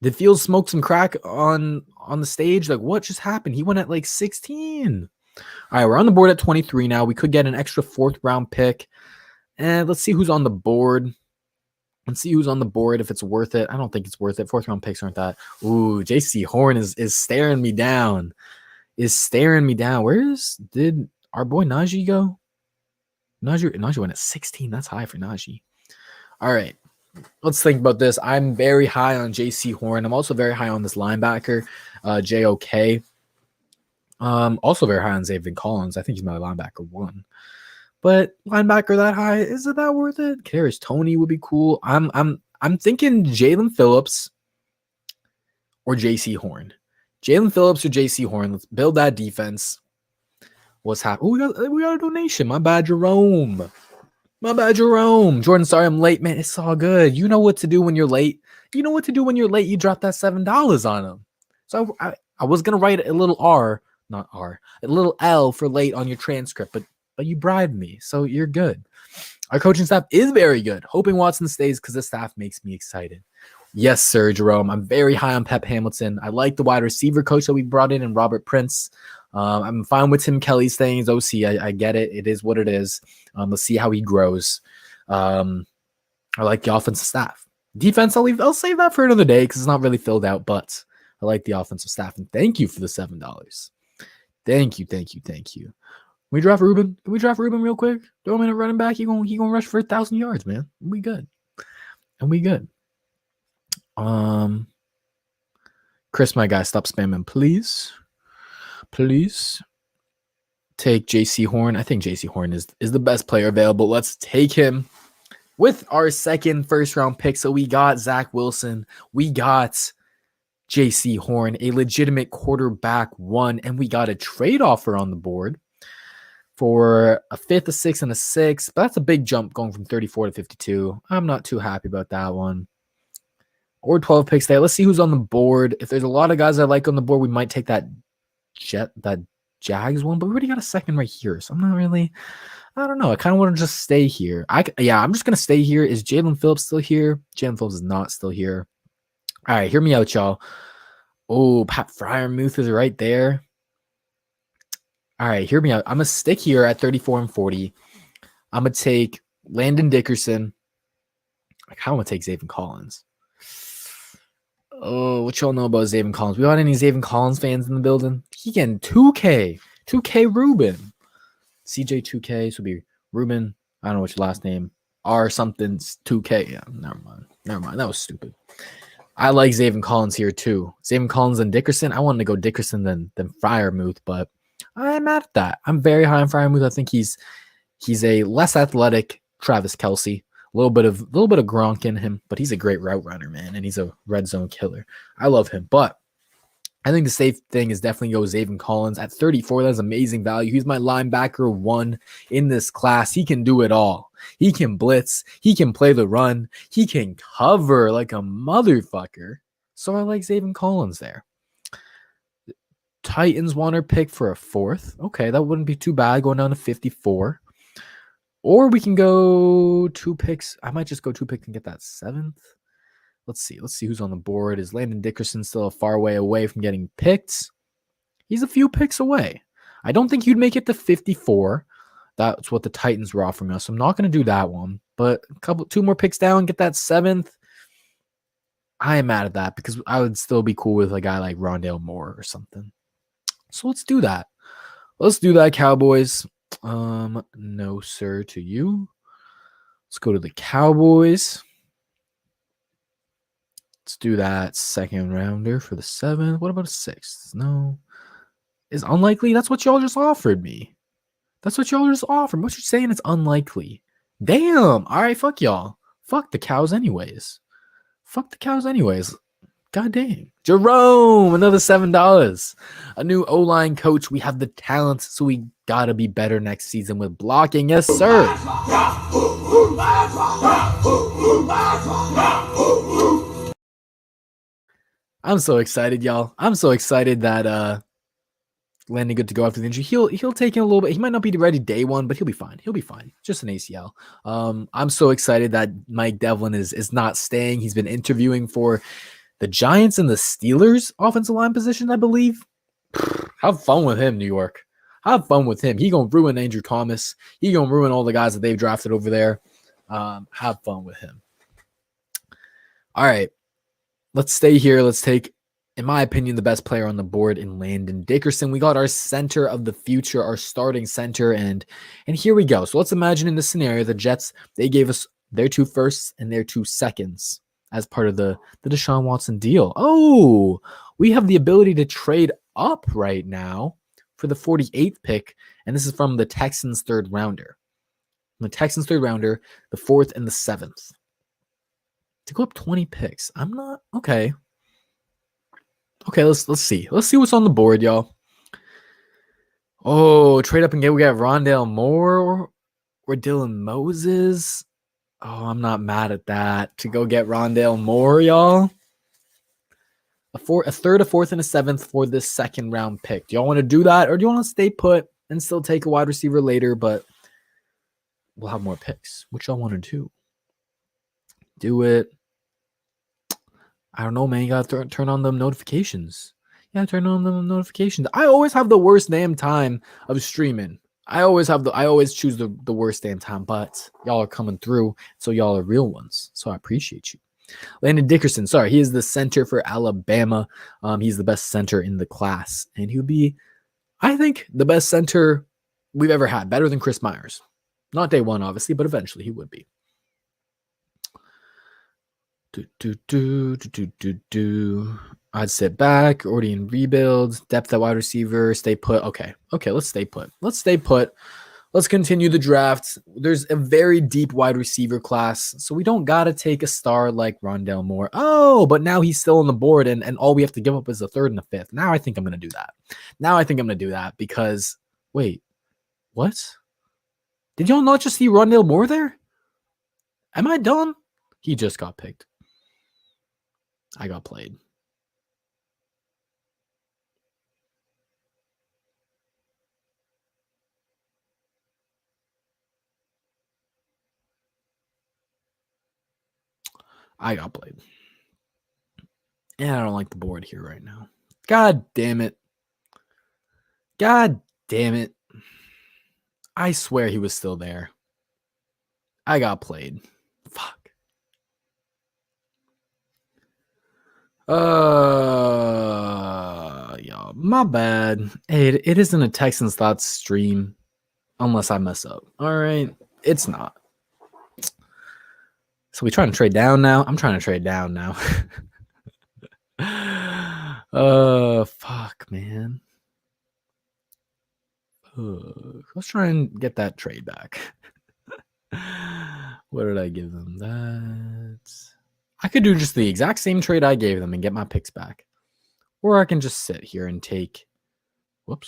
Did Fields smoke some crack on the stage? Like, what just happened? He went at like 16. All right, we're on the board at 23 now. We could get an extra 4th-round pick. And let's see who's on the board. Let's see who's on the board, if it's worth it. I don't think it's worth it. 4th-round picks aren't that. Ooh, JC Horn is staring me down. Did our boy Najee go? Najee went at 16. That's high for Najee. All right. Let's think about this. I'm very high on JC Horn. I'm also very high on this linebacker, JOK. Also very high on Zaven Collins. I think he's my linebacker 1. But linebacker that high, is it that worth it? Kadarius Toney would be cool. I'm thinking Jalen Phillips or JC Horn. Jalen Phillips or JC Horn. Let's build that defense. What's happening? We got a donation. My bad, Jerome. Jordan, sorry I'm late, man. It's all good. You know what to do when you're late. You drop that $7 on them. So I was gonna write a little L for late on your transcript, but but you bribed me, so you're good. Our coaching staff is very good. Hoping Watson stays because the staff makes me excited. Yes, sir, Jerome. I'm very high on Pep Hamilton. I like the wide receiver coach that we brought in Robert Prince. I'm fine with Tim Kelly staying as OC. I get it. It is what it is. Let's see how he grows. I like the offensive staff. Defense, I'll save that for another day because it's not really filled out, but I like the offensive staff. And thank you for the $7. Thank you. Can we draft Ruben? Can we draft Ruben real quick? Throw him in a running back. He gonna rush for 1,000 yards, man. We good. Chris, my guy, stop spamming, please. Please take JC Horn. I think JC Horn is the best player available. Let's take him with our second first-round pick. So we got Zach Wilson. We got JC Horn, a legitimate quarterback one, and we got a trade offer on the board for a 5th, a 6th, and a 6th. But that's a big jump going from 34 to 52. I'm not too happy about that one. Or 12 picks there. Let's see who's on the board. If there's a lot of guys I like on the board, we might take that Jags one, but we already got a second right here. So I'm not really, I don't know. I kind of want to just stay here. I'm just going to stay here. Is Jalen Phillips still here? Jalen Phillips is not still here. All right, hear me out, y'all. Oh, Pat Freiermuth is right there. All right, hear me out. I'm going to stick here at 34 and 40. I'm going to take Landon Dickerson. I kind of want to take Zaven Collins. Oh, what y'all know about Zaven Collins? We got any Zaven Collins fans in the building? He getting 2K. 2K Ruben. CJ 2K. So be Ruben. I don't know what your last name. R something's 2K. Yeah, never mind. That was stupid. I like Zaven Collins here too. Zaven Collins and Dickerson. I wanted to go Dickerson than Freiermuth, but I'm mad at that. I'm very high on Freiermuth. I think he's a less athletic Travis Kelce. A little bit of Gronk in him, but he's a great route runner, man, and he's a red zone killer. I love him, but I think the safe thing is definitely go Zaven Collins at 34. That's amazing value. He's my linebacker one in this class. He can do it all. He can blitz. He can play the run. He can cover like a motherfucker. So I like Zaven Collins there. Titans want our pick for a 4th. Okay, that wouldn't be too bad going down to 54. Or we can go 2 picks. I might just go 2 picks and get that 7th. Let's see who's on the board. Is Landon Dickerson still a far way away from getting picked? He's a few picks away. I don't think you'd make it to 54. That's what the Titans were offering us. So I'm not going to do that one. But 2 more picks down, get that 7th. I am mad at that because I would still be cool with a guy like Rondale Moore or something. So let's do that. Let's do that, Cowboys. No, sir, to you. Let's go to the Cowboys. Let's do that 2nd rounder for the 7th. What about a 6th? No. Is unlikely? That's what y'all just offered me. What you're saying it's unlikely. Damn. All right, fuck y'all. Fuck the Cows anyways. God dang. Jerome, another $7. A new O-line coach. We have the talent, so we gotta be better next season with blocking. Yes, sir. I'm so excited, y'all. I'm so excited that Landon good to go after the injury. He'll take in a little bit. He might not be ready day one, but he'll be fine. Just an ACL. I'm so excited that Mike Devlin is not staying. He's been interviewing for the Giants and the Steelers offensive line position, I believe. Have fun with him, New York. Have fun with him. He gonna ruin Andrew Thomas. He gonna ruin all the guys that they've drafted over there. Have fun with him. All right. Let's stay here. Let's take, in my opinion, the best player on the board in Landon Dickerson. We got our center of the future, our starting center, and here we go. So let's imagine in this scenario, the Jets, they gave us their 2 firsts and their 2 seconds as part of the Deshaun Watson deal. Oh, we have the ability to trade up right now for the 48th pick, and this is from the Texans 3rd rounder. The Texans 3rd rounder, the 4th and the 7th. To go up 20 picks. I'm not okay. Okay, let's see. Let's see what's on the board, y'all. Oh, trade up and we got Rondale Moore or Dylan Moses. Oh, I'm not mad at that. To go get Rondale Moore, y'all. A 3rd, a 4th, and a 7th for this 2nd round pick. Do y'all want to do that, or do you want to stay put and still take a wide receiver later, but we'll have more picks. What y'all want to do? Do it. I don't know, man. You gotta turn on them notifications. Yeah, turn on the notifications. I always have the worst damn time of streaming. I always choose the worst damn time, but y'all are coming through, so y'all are real ones. So I appreciate you. Landon Dickerson, sorry, he is the center for Alabama. He's the best center in the class, and he would be, I think, the best center we've ever had. Better than Chris Myers. Not day one, obviously, but eventually he would be. I'd sit back, already in rebuild, depth at wide receiver, stay put. Okay, let's stay put. Let's continue the draft. There's a very deep wide receiver class, so we don't got to take a star like Rondale Moore. Oh, but now he's still on the board, and all we have to give up is the third and the fifth. Now I think I'm going to do that. Because, wait, what? Did y'all not just see Rondale Moore there? Am I dumb? He just got picked. I got played. And I don't like the board here right now. God damn it. I swear he was still there. I got played. Fuck. Yeah, my bad. Hey, it isn't a Texans Thoughts stream unless I mess up. All right, it's not. So we trying to trade down now? I'm trying to trade down now. Fuck, man. Let's try and get that trade back. What did I give them? That I could do just the exact same trade I gave them and get my picks back. Or I can just sit here and take. I'm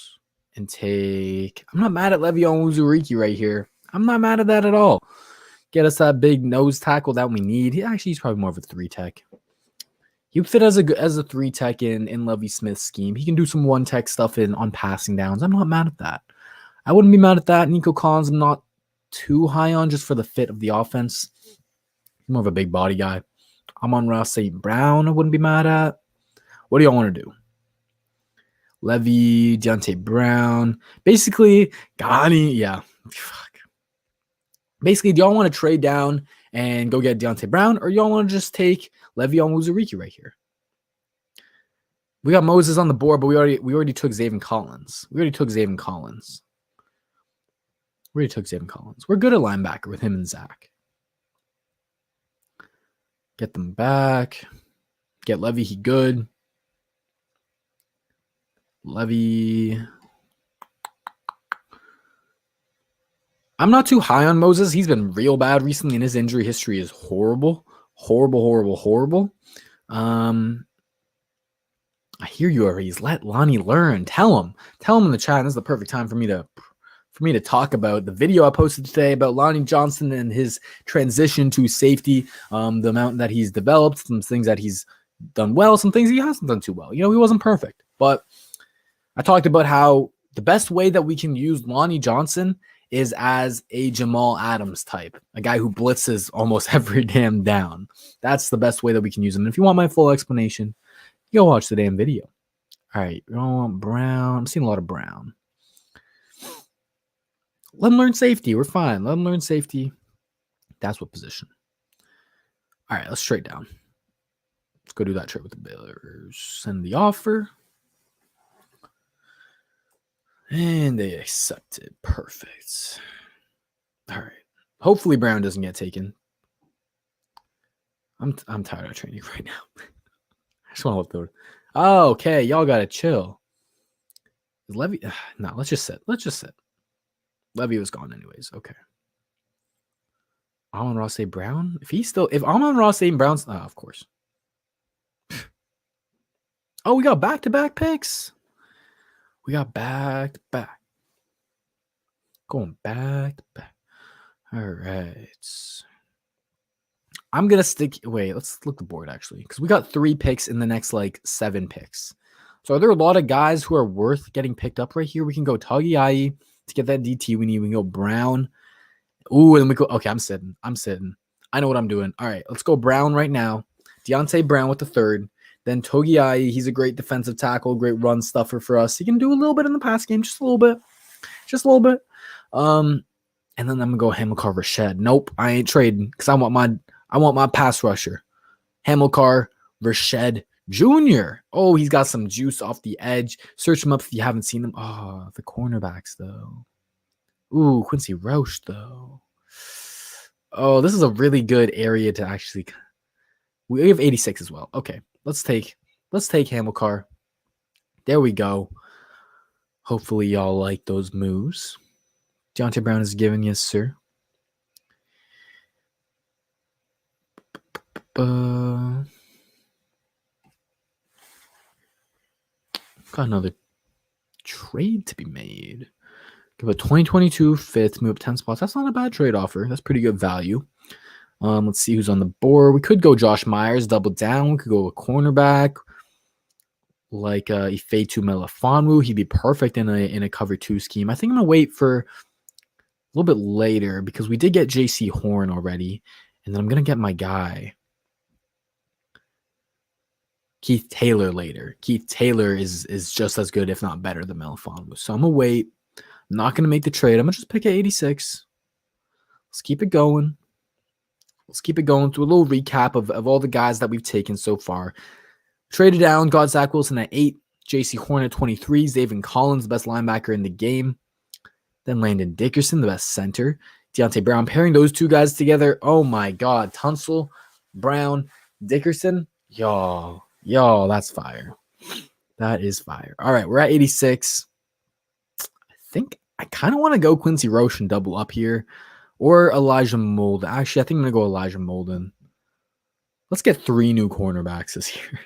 not mad at Le'Veon Uzuriki right here. I'm not mad at that at all. Get us that big nose tackle that we need. He's probably more of a 3-tech. He would fit as a 3-tech in Lovie Smith's scheme. He can do some 1-tech stuff on passing downs. I'm not mad at that. I wouldn't be mad at that. Nico Collins, I'm not too high on just for the fit of the offense. He's more of a big body guy. Amon-Ra St. Brown, I wouldn't be mad at. What do y'all want to do? Levy, Deontay Brown. Basically, Ghani. Yeah. Fuck. Basically, do y'all want to trade down and go get Deontay Brown, or y'all want to just take Le'Veon Uzuriki right here? We got Moses on the board, but we already took Zaven Collins. We're good at linebacker with him and Zach. Get them back. Get Levy. He good. Levy. I'm not too high on Moses. He's been real bad recently, and his injury history is horrible. Horrible. I hear you, Aries. Let Lonnie learn. Tell him in the chat. This is the perfect time for me to talk about the video I posted today about Lonnie Johnson and his transition to safety, the amount that he's developed, some things that he's done well, some things he hasn't done too well. He wasn't perfect, but I talked about how the best way that we can use Lonnie Johnson is as a Jamal Adams type, a guy who blitzes almost every damn down. That's the best way that we can use him. And if you want my full explanation, go watch the damn video. All right, you don't want Brown. I'm seeing a lot of Brown. Let him learn safety. We're fine. Let him learn safety. That's what position. All right, let's trade down. Let's go do that trade with the Bears. Send the offer. And they accepted. Perfect. All right. Hopefully Brown doesn't get taken. I'm tired of training right now. I just want to look through it. Oh, okay. Y'all got to chill. Is Levy? No, let's just sit. Levy was gone anyways. Okay. Amon-Ra St. Brown? If Amon-Ra St. Brown's, of course. Oh, we got back-to-back picks. Going back-to-back. All right. I'm going to stick. Wait, let's look at the board actually. Because we got 3 picks in the next 7 picks. So are there a lot of guys who are worth getting picked up right here? We can go Tagiai to get that DT we need. We can go Brown. Ooh, and then we go. Okay, I'm sitting. I know what I'm doing. All right, let's go Brown right now. Deontay Brown with the third. Then Togiai, he's a great defensive tackle, great run stuffer for us. He can do a little bit in the pass game, just a little bit. And then I'm gonna go Hamilcar Rashed. Nope, I ain't trading because I want my pass rusher. Hamilcar Rashed Jr. Oh, he's got some juice off the edge. Search him up if you haven't seen him. Oh, the cornerbacks though. Ooh, Quincy Roche though. Oh, this is a really good area to actually. We have 86 as well. Okay, let's take Hamilcar. There we go. Hopefully y'all like those moves. Deontay Brown is given, yes, sir. Got another trade to be made. Give a 2022 fifth, move up 10 spots. That's not a bad trade offer. That's pretty good value. Let's see who's on the board. We could go Josh Myers, double down. We could go a cornerback like Ifeatu Melifonwu. He'd be perfect in a cover 2 scheme. I think I'm gonna wait for a little bit later because we did get JC Horn already, and then I'm gonna get my guy Keith Taylor later. Keith Taylor is just as good, if not better, than Melifonwu. So I'm gonna wait. I'm not gonna make the trade. I'm gonna just pick at 86. Let's keep it going. Through a little recap of all the guys that we've taken so far. Traded down, got Zach Wilson at 8, JC Horn at 23, Zaven Collins, the best linebacker in the game. Then Landon Dickerson, the best center. Deontay Brown, pairing those two guys together. Oh my God. Tunsil, Brown, Dickerson. Y'all, that's fire. That is fire. All right, we're at 86. I think I kind of want to go Quincy Roche and double up here. Or Elijah Molden. Actually, I think I'm going to go Elijah Molden. Let's get 3 new cornerbacks this year.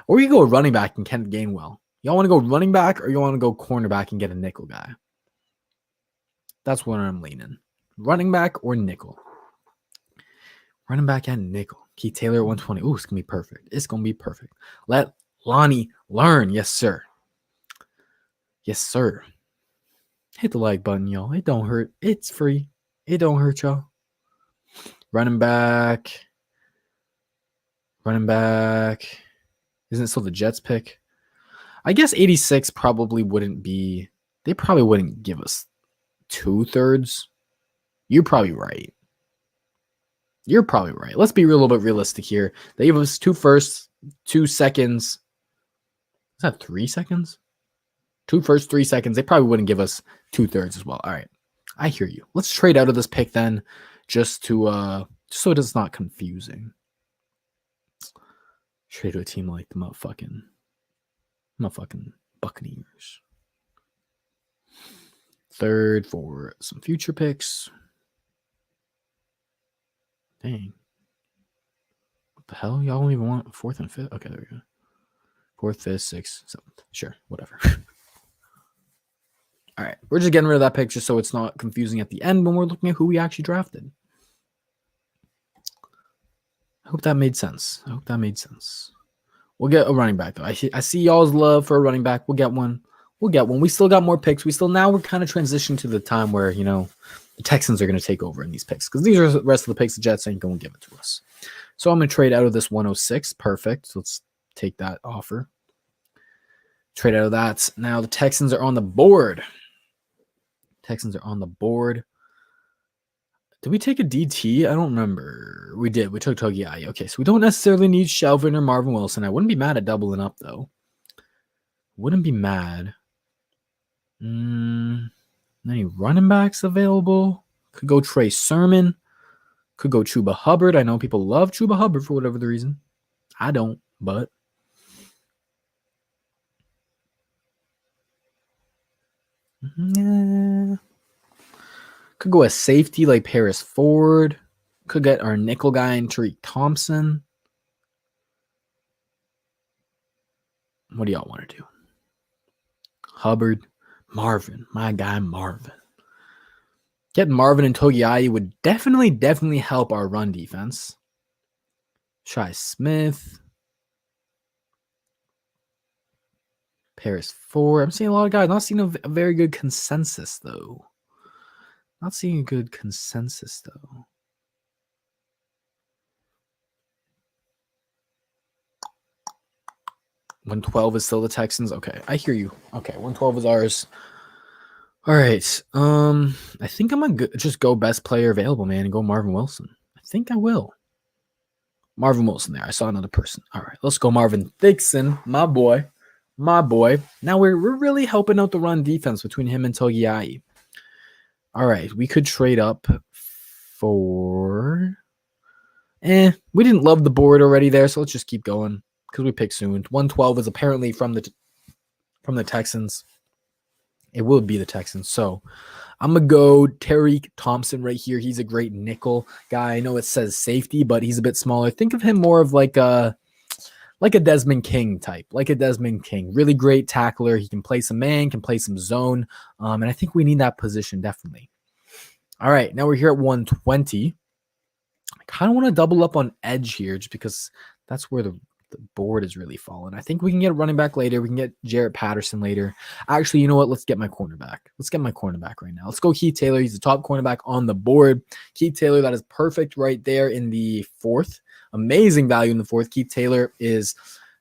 Or we can go running back and Kent Gainwell. Y'all want to go running back or you want to go cornerback and get a nickel guy? That's where I'm leaning. Running back or nickel? Running back and nickel. Keith Taylor at 120. Ooh, it's going to be perfect. Let Lonnie learn. Yes, sir. Hit the like button, y'all. It don't hurt. It's free. It don't hurt, y'all. Running back. Isn't it still the Jets pick? I guess 86 probably wouldn't be. They probably wouldn't give us 2/3. You're probably right. Let's be a little bit realistic here. They gave us 2 firsts, 2 seconds. Is that 3 seconds? 2 firsts, 3 seconds. They probably wouldn't give us 2/3 as well. All right. I hear you. Let's trade out of this pick then, just so it's not confusing. Trade to a team like the motherfucking Buccaneers. 3rd for some future picks. Dang. What the hell? Y'all don't even want 4th and 5th? Okay, there we go. 4th, 5th, 6th, 7th. Sure, whatever. All right, we're just getting rid of that pick just so it's not confusing at the end when we're looking at who we actually drafted. I hope that made sense. We'll get a running back, though. I see y'all's love for a running back. We'll get one. We still got more picks. Now we're kind of transitioning to the time where, the Texans are going to take over in these picks because these are the rest of the picks. The Jets ain't going to give it to us. So I'm going to trade out of this 106. Perfect. So let's take that offer. Trade out of that. Now the Texans are on the board. Did we take a DT? I don't remember. We did. We took Togiai. Okay, so we don't necessarily need Shelvin or Marvin Wilson. I wouldn't be mad at doubling up, though. Wouldn't be mad. Any running backs available? Could go Trey Sermon. Could go Chuba Hubbard. I know people love Chuba Hubbard for whatever the reason. I don't, but... Yeah. Could go a safety like Paris Ford. Could get our nickel guy in Tariq Thompson. What do y'all want to do? Hubbard, Marvin, my guy Marvin. Getting Marvin and Togiai would definitely help our run defense. Try Smith. Paris 4. I'm seeing a lot of guys. Not seeing a very good consensus, though. Not seeing a good consensus, though. When 12 is still the Texans. Okay, I hear you. Okay, 112 is ours. All right. I think I'm gonna just go best player available, man, and go Marvin Wilson. I think I will. Marvin Wilson there. I saw another person. All right, let's go Marvin Dixon, my boy. My boy. Now we're really helping out the run defense between him and Togiai. All right, we could trade up for... we didn't love the board already there, so let's just keep going because we pick soon. 112 is apparently from the Texans. It will be the Texans. So I'm going to go Tariq Thompson right here. He's a great nickel guy. I know it says safety, but he's a bit smaller. Think of him more of like a Desmond King type, like a Desmond King. Really great tackler. He can play some man, can play some zone. And I think we need that position definitely. All right, now we're here at 120. I kind of want to double up on edge here just because that's where the board is really falling. I think we can get a running back later. We can get Jarrett Patterson later. Actually, you know what? Let's get my cornerback. Let's get my cornerback right now. Let's go Keith Taylor. He's the top cornerback on the board. Keith Taylor, that is perfect right there in the 4th. Amazing value in the 4th. Keith Taylor is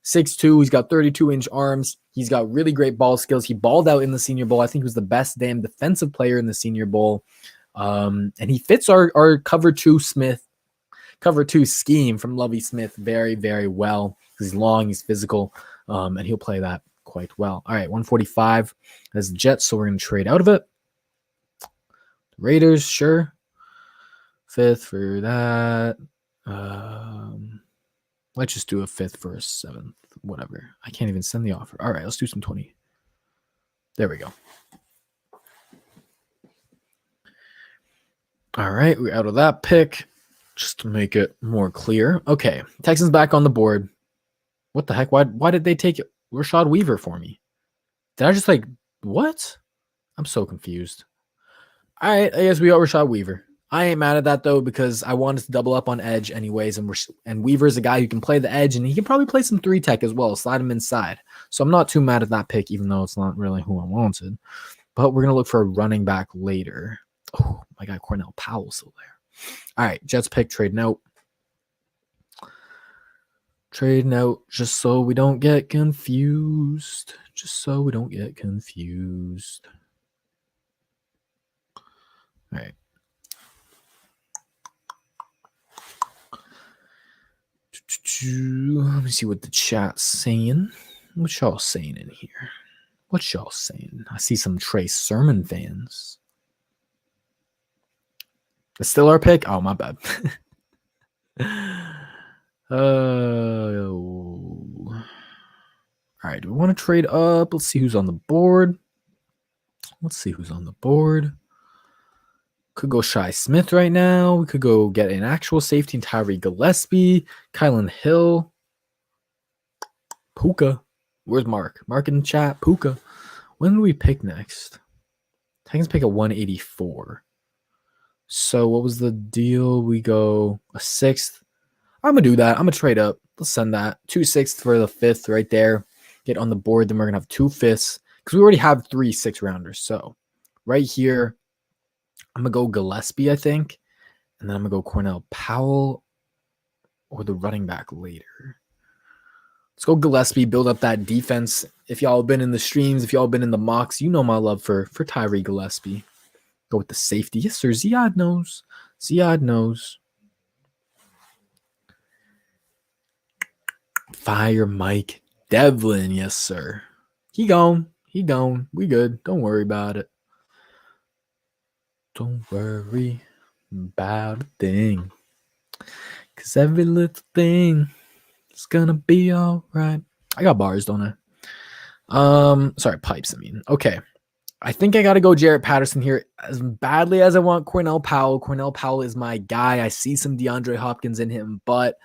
6'2". He's got 32-inch arms. He's got really great ball skills. He balled out in the Senior Bowl. I think he was the best damn defensive player in the Senior Bowl. And he fits our cover two scheme from Lovie Smith very, very well. He's long, he's physical, and he'll play that quite well. All right, 145 as the Jets, so we're going to trade out of it. Raiders, sure. 5th for that. Let's just do a 5th for a 7th, whatever. I can't even send the offer. All right, let's do some 20. There we go. All right, we're out of that pick. Just to make it more clear. Okay, Texans back on the board. What the heck? Why did they take Rashad Weaver for me? Did I just what? I'm so confused. All right, I guess we got Rashad Weaver. I ain't mad at that, though, because I wanted to double up on edge anyways, and Weaver's a guy who can play the edge, and he can probably play some 3-tech as well, slide him inside. So I'm not too mad at that pick, even though it's not really who I wanted. But we're going to look for a running back later. Oh, my guy Cornell Powell's still there. All right, Jets pick, trade note. Trade note, just so we don't get confused. Just so we don't get confused. All right. Let me see what the chat's saying. What y'all saying in here? What y'all saying? I see some Trey Sermon fans. It's still our pick? Oh, my bad. All right, do we want to trade up? Let's see who's on the board. Could go Shy Smith right now. We could go get an actual safety, Tyree Gillespie, Kylan Hill, Puka. Where's Mark? Mark in the chat. Puka. When do we pick next? Titans pick at 184. So what was the deal? We go a 6th. I'm going to do that. I'm going to trade up. Let's send that. 2 6ths for the 5th right there. Get on the board. Then we're going to have 2 5ths because we already have 3 6-rounders. So right here, I'm going to go Gillespie, I think. And then I'm going to go Cornell Powell or the running back later. Let's go Gillespie, build up that defense. If y'all have been in the streams, if y'all have been in the mocks, you know my love for Tyree Gillespie. Go with the safety. Yes, sir. Ziad knows. Fire Mike Devlin. Yes, sir. He gone. We good. Don't worry about it. Don't worry about a thing. Because every little thing is going to be all right. I got bars, don't I? Sorry, pipes, I mean. Okay. I think I got to go Jarrett Patterson here. As badly as I want Cornell Powell is my guy. I see some DeAndre Hopkins in him, but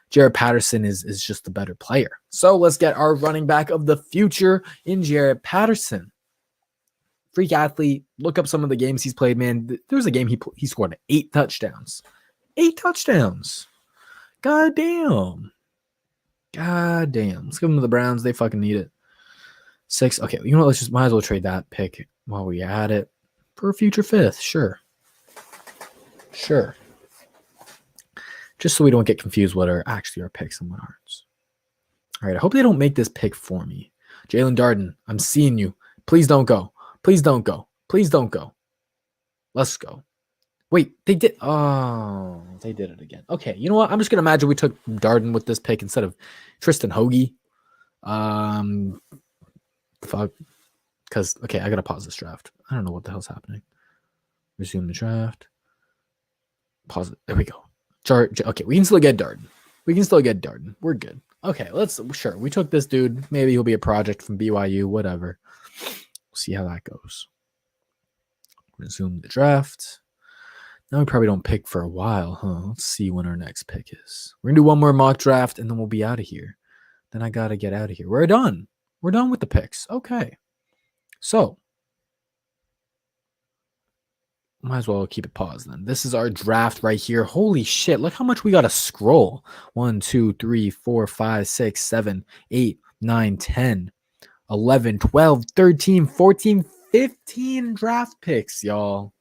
Jarrett Patterson is just the better player. So let's get our running back of the future in Jarrett Patterson. Freak athlete. Look up some of the games he's played, man. There was a game he scored 8 touchdowns. 8 touchdowns. God damn. Let's give him to the Browns. They fucking need it. 6. Okay, you know what? Let's just might as well trade that pick while we at it for a future 5th. Sure. Just so we don't get confused what are actually our picks and what aren't. All right, I hope they don't make this pick for me. Jalen Darden, I'm seeing you. Please don't go. Please don't go. Please don't go. Let's go. Wait, they did. Oh, they did it again. Okay, you know what? I'm just gonna imagine we took Darden with this pick instead of Tristan Hoagie. Fuck. Because okay, I gotta pause this draft. I don't know what the hell's happening. Resume the draft. Pause it. There we go. Okay, we can still get Darden. We're good. Okay, sure. We took this dude. Maybe he'll be a project from BYU. Whatever. We'll see how that goes. Resume the draft. Now we probably don't pick for a while, huh? Let's see when our next pick is. We're gonna do one more mock draft and then we'll be out of here. Then I gotta get out of here. We're done. We're done with the picks. Okay. So might as well keep it paused then. This is our draft right here. Holy shit. Look how much we gotta scroll. 1, 2, 3, 4, 5, 6, 7, 8, 9, 10, 11, 12, 13, 14, 15 draft picks, y'all.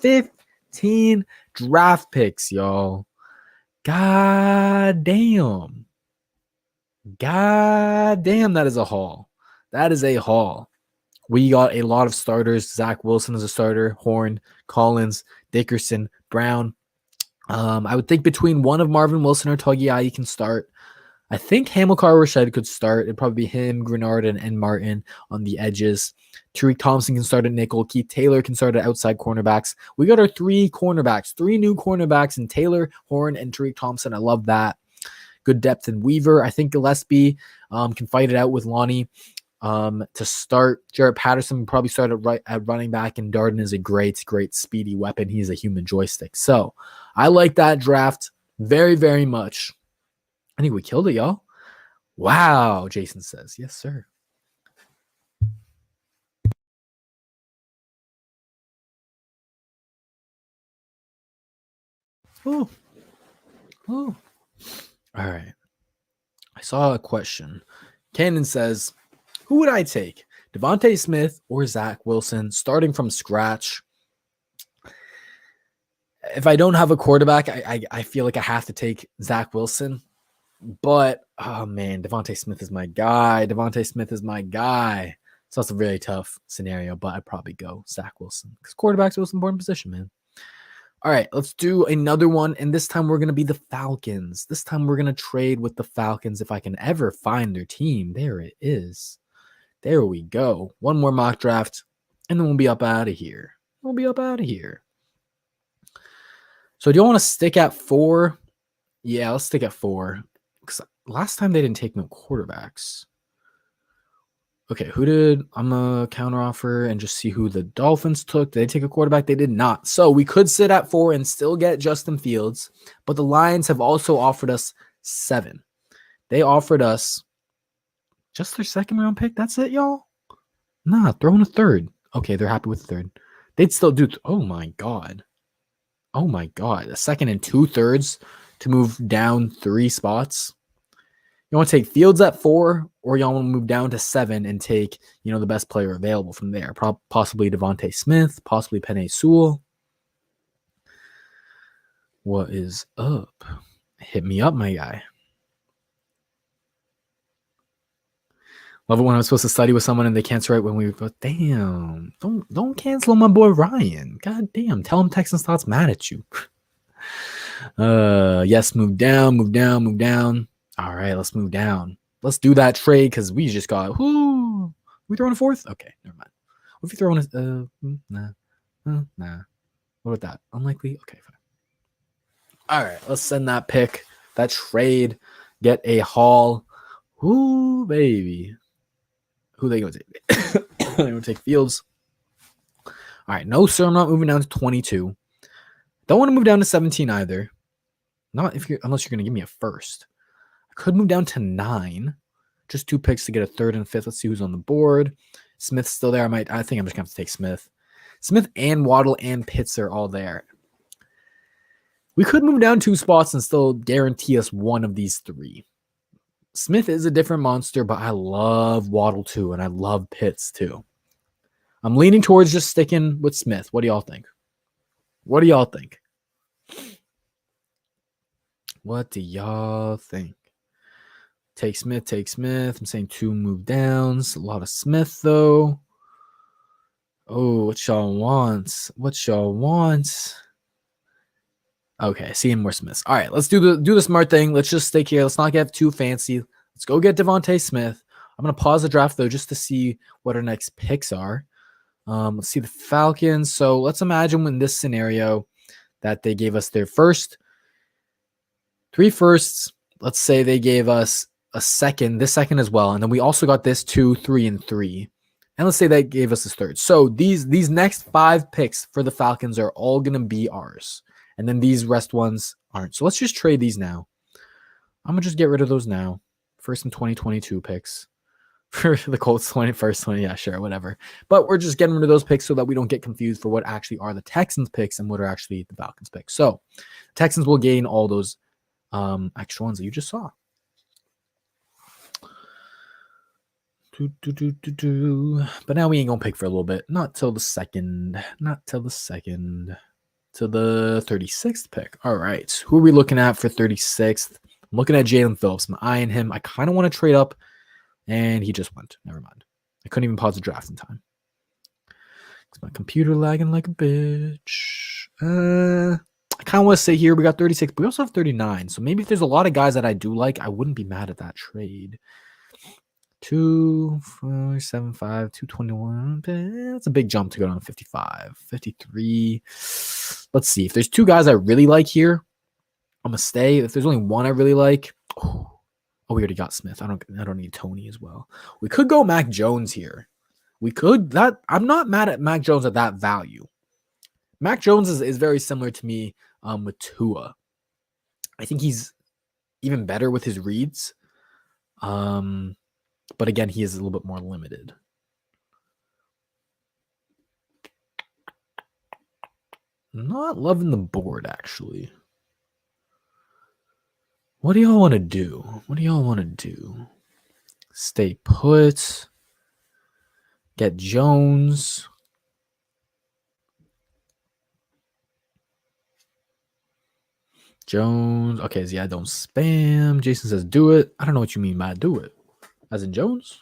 15 draft picks, y'all. God damn. That is a haul. That is a haul. We got a lot of starters. Zach Wilson is a starter. Horn, Collins, Dickerson, Brown. I would think between one of Marvin Wilson or Togiai can start. I think Hamilcar Rashad could start. It'd probably be him, Grenard, and Martin on the edges. Tariq Thompson can start at nickel. Keith Taylor can start at outside cornerbacks. We got our 3 cornerbacks, 3 new cornerbacks in Taylor, Horn, and Tariq Thompson. I love that. Good depth in Weaver. I think Gillespie can fight it out with Lonnie. To start, Jarrett Patterson will probably start at running back, and Darden is a great speedy weapon. He's a human joystick. So I like that draft very, very much. I think we killed it, y'all. Wow, Jason says. Yes, sir. Oh. All right. I saw a question. Cannon says, who would I take? Devontae Smith or Zach Wilson starting from scratch? If I don't have a quarterback, I feel like I have to take Zach Wilson. But, oh man, Devontae Smith is my guy. So that's a really tough scenario, but I'd probably go Zach Wilson because quarterback's the most important position, man. All right, let's do another one. And this time we're going to be the Falcons. This time we're going to trade with the Falcons if I can ever find their team. There it is. There we go. One more mock draft, and then we'll be up out of here. So do you want to stick at 4? Yeah, let's stick at 4. Because last time they didn't take no quarterbacks. Okay, I'm going to counter offer and just see who the Dolphins took. Did they take a quarterback? They did not. So we could sit at 4 and still get Justin Fields. But the Lions have also offered us 7. They offered us just their 2nd round pick. That's it, y'all? Nah, throw in a 3rd. Okay, they're happy with the 3rd. They'd still do. Oh my God. A 2nd and 2 thirds to move down 3 spots. You want to take Fields at 4, or y'all want to move down to 7 and take, the best player available from there. Possibly Devontae Smith, possibly Penei Sewell. What is up? Hit me up, my guy. Love it when I'm supposed to study with someone and they cancel right when we go, damn, don't cancel on my boy Ryan. God damn, tell him Texans Thoughts mad at you. Yes, move down. All right, let's move down. Let's do that trade because we just got, we throwing a 4th? Okay, never mind. What if you throw in nah. What about that? Unlikely? Okay, fine. All right, let's send that pick, that trade, get a haul. Ooh, baby. Who they going to take? They're going to take Fields. All right, no, sir, I'm not moving down to 22. Don't want to move down to 17 either. Unless you're going to give me a 1st. I could move down to 9. Just 2 picks to get a 3rd and 5th. Let's see who's on the board. Smith's still there. I think I'm just going to have to take Smith. Smith and Waddle and Pitts are all there. We could move down 2 spots and still guarantee us one of these 3. Smith is a different monster, but I love Waddle too, and I love Pitts too. I'm leaning towards just sticking with Smith. What do y'all think? What do y'all think? What do y'all think? Take Smith, take Smith. I'm saying 2 move downs. A lot of Smith, though. Oh, what y'all wants? What y'all wants? Okay, seeing more Smiths. All right, let's do the smart thing. Let's just stick here. Let's not get too fancy. Let's go get Devontae Smith. I'm going to pause the draft, though, just to see what our next picks are. Let's see the Falcons. So let's imagine in this scenario that they gave us their first 3 firsts. Let's say they gave us a second, this second as well. And then we also got this 2, 3, and 3. And let's say they gave us this third. So these next 5 picks for the Falcons are all going to be ours. And then these rest ones aren't. So let's just trade these now. I'm going to just get rid of those now. First and 2022 picks. For the Colts 21st, 20. Yeah, sure, whatever. But we're just getting rid of those picks so that we don't get confused for what actually are the Texans picks and what are actually the Falcons picks. So Texans will gain all those extra ones that you just saw. But now we ain't gonna pick for a little bit. Not till the second. To the 36th pick. All right. Who are we looking at for 36th? I'm looking at Jalen Phillips. I'm eyeing him. I kind of want to trade up, and he just went. Never mind. I couldn't even pause the draft in time. My computer lagging like a bitch. I kind of want to say here we got 36, but we also have 39. So maybe if there's a lot of guys that I do like, I wouldn't be mad at that trade. 2, 4, 7, 5, 221. That's a big jump to go down to 55, 53. Let's see. If there's 2 guys I really like here, I'm gonna stay. If there's only one I really like, oh, we already got Smith. I don't need Tony as well. We could go Mac Jones here. We could. That I'm not mad at Mac Jones at that value. Mac Jones is very similar to me with Tua. I think he's even better with his reads. But again, he is a little bit more limited. Not loving the board, actually. What do y'all want to do? Stay put. Get Jones. Okay, so yeah, don't spam. Jason says do it. I don't know what you mean by do it. As in Jones?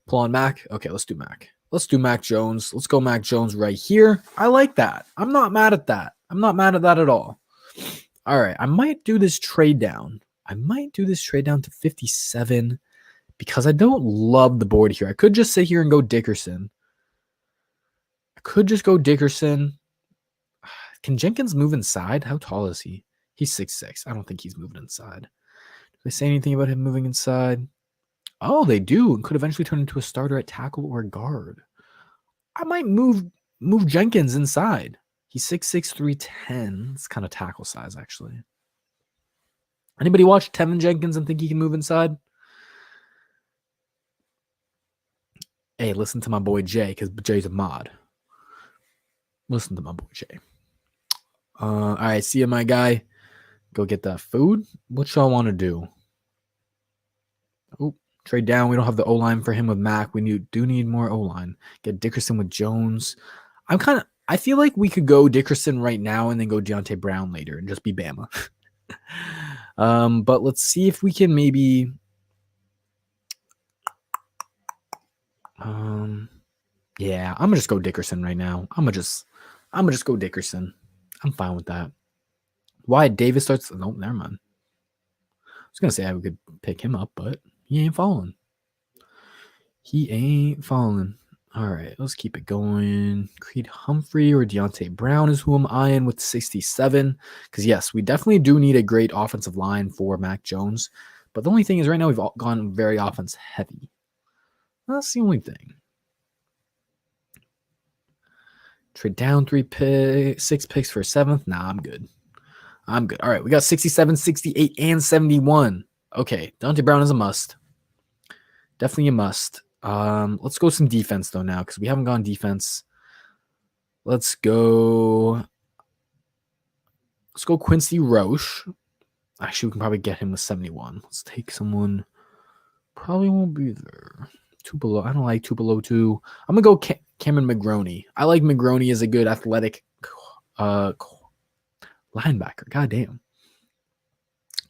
Pull on Mac. Okay, let's do Mac. Let's do Mac Jones. Let's go Mac Jones right here. I like that. I'm not mad at that. I'm not mad at that at all. All right, I might do this trade down. To 57 because I don't love the board here. I could just sit here and go Dickerson. Can Jenkins move inside? How tall is he? He's 6'6". I don't think he's moving inside. Do they say anything about him moving inside? Oh, they do, and could eventually turn into a starter at tackle or guard. I might move Jenkins inside. He's 6'6", 310. It's kind of tackle size, actually. Anybody watch Tevin Jenkins and think he can move inside? Hey, listen to my boy Jay, because Jay's a mod. Listen to my boy Jay. All right, see you, my guy. Go get that food. What y'all want to do? Oh, trade down. We don't have the O-line for him with Mac. We do need more O-line. Get Dickerson with Jones. I feel like we could go Dickerson right now and then go Deontay Brown later and just be Bama. But let's see if we can maybe yeah, I'm gonna just go Dickerson right now. I'm gonna just go Dickerson. I'm fine with that. Wyatt Davis starts. Nope, never mind. I was gonna say I could pick him up, but he ain't falling. All right, let's keep it going. Creed Humphrey or Deontay Brown is who I'm eyeing with 67. Because yes, we definitely do need a great offensive line for Mac Jones. But the only thing is right now we've gone very offense heavy. That's the only thing. Trade down 6 picks for 7th. Nah, I'm good. All right, we got 67, 68, and 71. Okay, Deontay Brown is a must. Definitely a must. Let's go some defense though now because we haven't gone defense. Let's go Quincy Roche. Actually, we can probably get him with 71. Let's take someone. Probably won't be there. Two below. I don't like two below two. I'm going to go Cameron McGroney. I like McGroney as a good athletic linebacker. God damn.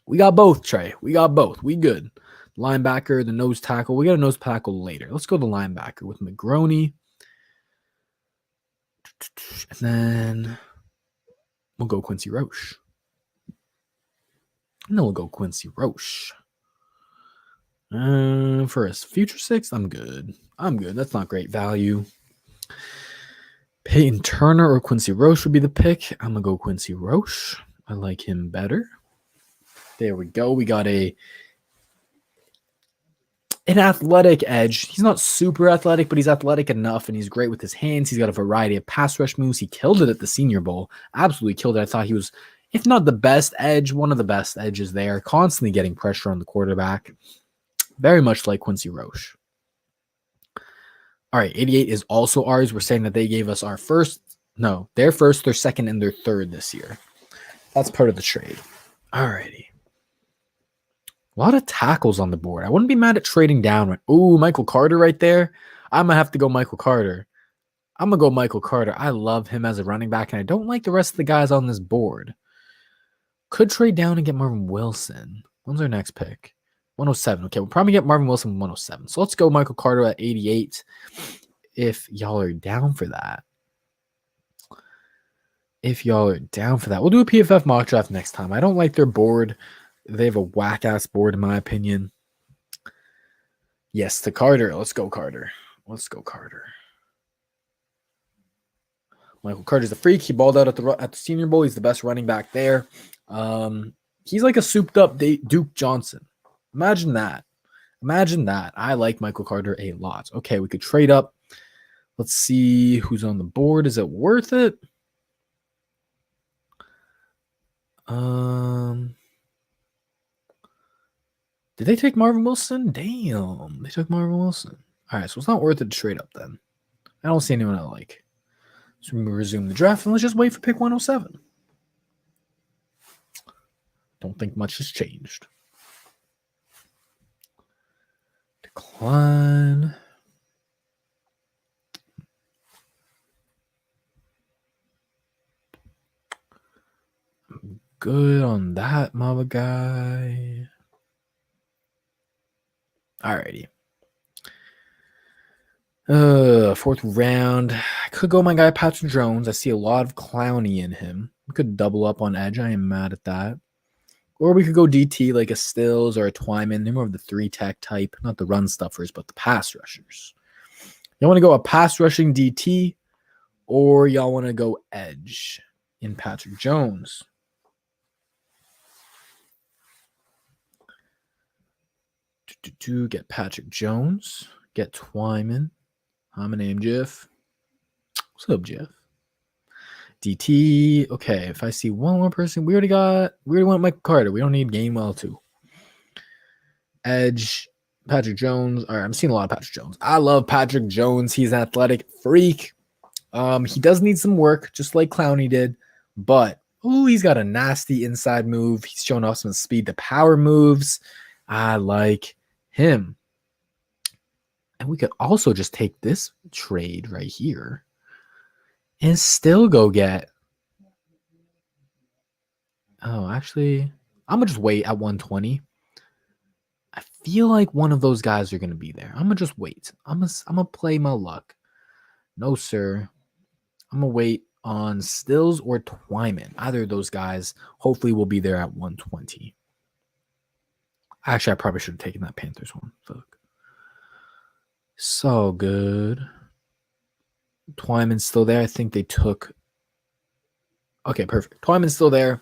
We got both, Trey. We got both. We good. Linebacker, the nose tackle. We got a nose tackle later. Let's go to linebacker with McGroney. And then we'll go Quincy Roche. And then we'll go Quincy Roche. For a future six, I'm good. That's not great value. Peyton Turner or Quincy Roche would be the pick. I'm going to go Quincy Roche. I like him better. There we go. We got an athletic edge. He's not super athletic, but he's athletic enough, and he's great with his hands. He's got a variety of pass rush moves. He killed it at the Senior Bowl. Absolutely killed it. I thought he was, if not the best edge, one of the best edges there. Constantly getting pressure on the quarterback. Very much like Quincy Roche. All right, 88 is also ours. We're saying that they gave us their first, their second, and their third this year. That's part of the trade. All righty. A lot of tackles on the board. I wouldn't be mad at trading down. Ooh, Michael Carter right there. I'm going to have to go Michael Carter. I'm going to go Michael Carter. I love him as a running back, and I don't like the rest of the guys on this board. Could trade down and get Marvin Wilson. When's our next pick? 107. Okay, we'll probably get Marvin Wilson 107. So let's go Michael Carter at 88 if y'all are down for that. We'll do a PFF mock draft next time. I don't like their board. They have a whack-ass board, in my opinion. Yes, to Carter. Let's go Carter. Michael Carter's a freak. He balled out at the Senior Bowl. He's the best running back there. He's like a souped-up Duke Johnson. Imagine that. I like Michael Carter a lot. Okay, we could trade up. Let's see who's on the board. Is it worth it? Did they take Marvin Wilson? Damn, they took Marvin Wilson. All right, so it's not worth it to trade up then. I don't see anyone I like. So we resume the draft and let's just wait for pick 107. Don't think much has changed. Decline. I'm good on that, mama guy. Alrighty. Fourth round. I could go my guy Patrick Jones. I see a lot of Clowney in him. We could double up on edge. I am mad at that. Or we could go DT like a Stills or a Twyman. They're more of the 3-tech type. Not the run stuffers, but the pass rushers. Y'all want to go a pass rushing DT or y'all want to go edge in Patrick Jones? Get Patrick Jones. Get Twyman. I'm going to name Jeff. What's up, Jeff? DT. Okay, if I see one more person, we already went Michael Carter. We don't need Gainwell too. Edge, Patrick Jones. All right, I'm seeing a lot of Patrick Jones. I love Patrick Jones. He's an athletic freak. He does need some work, just like Clowney did, but he's got a nasty inside move. He's showing off some speed to power moves. I like him. And we could also just take this trade right here and still go get. Oh, actually, I'm going to just wait at 120. I feel like one of those guys are going to be there. I'm going to just wait. I'm going to play my luck. No, sir. I'm going to wait on Stills or Twyman. Either of those guys hopefully will be there at 120. Actually, I probably should have taken that Panthers one. Fuck. So good. Twyman's still there. I think they took. Okay, perfect. Twyman's still there.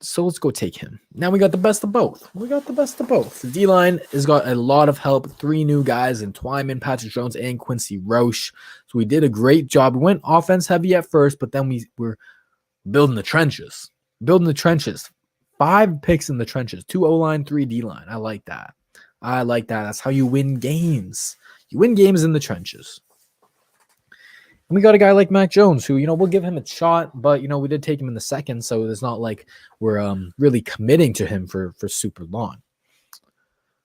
So let's go take him. Now we got the best of both. The D-line has got a lot of help. 3 new guys in Twyman, Patrick Jones, and Quincy Roche. So we did a great job. We went offense heavy at first, but then we were building the trenches. 5 picks in the trenches. 2 O-line, 3 D-line. I like that. That's how you win games. You win games in the trenches. And we got a guy like Mac Jones who, we'll give him a shot, but, we did take him in the second, so it's not like we're really committing to him for super long.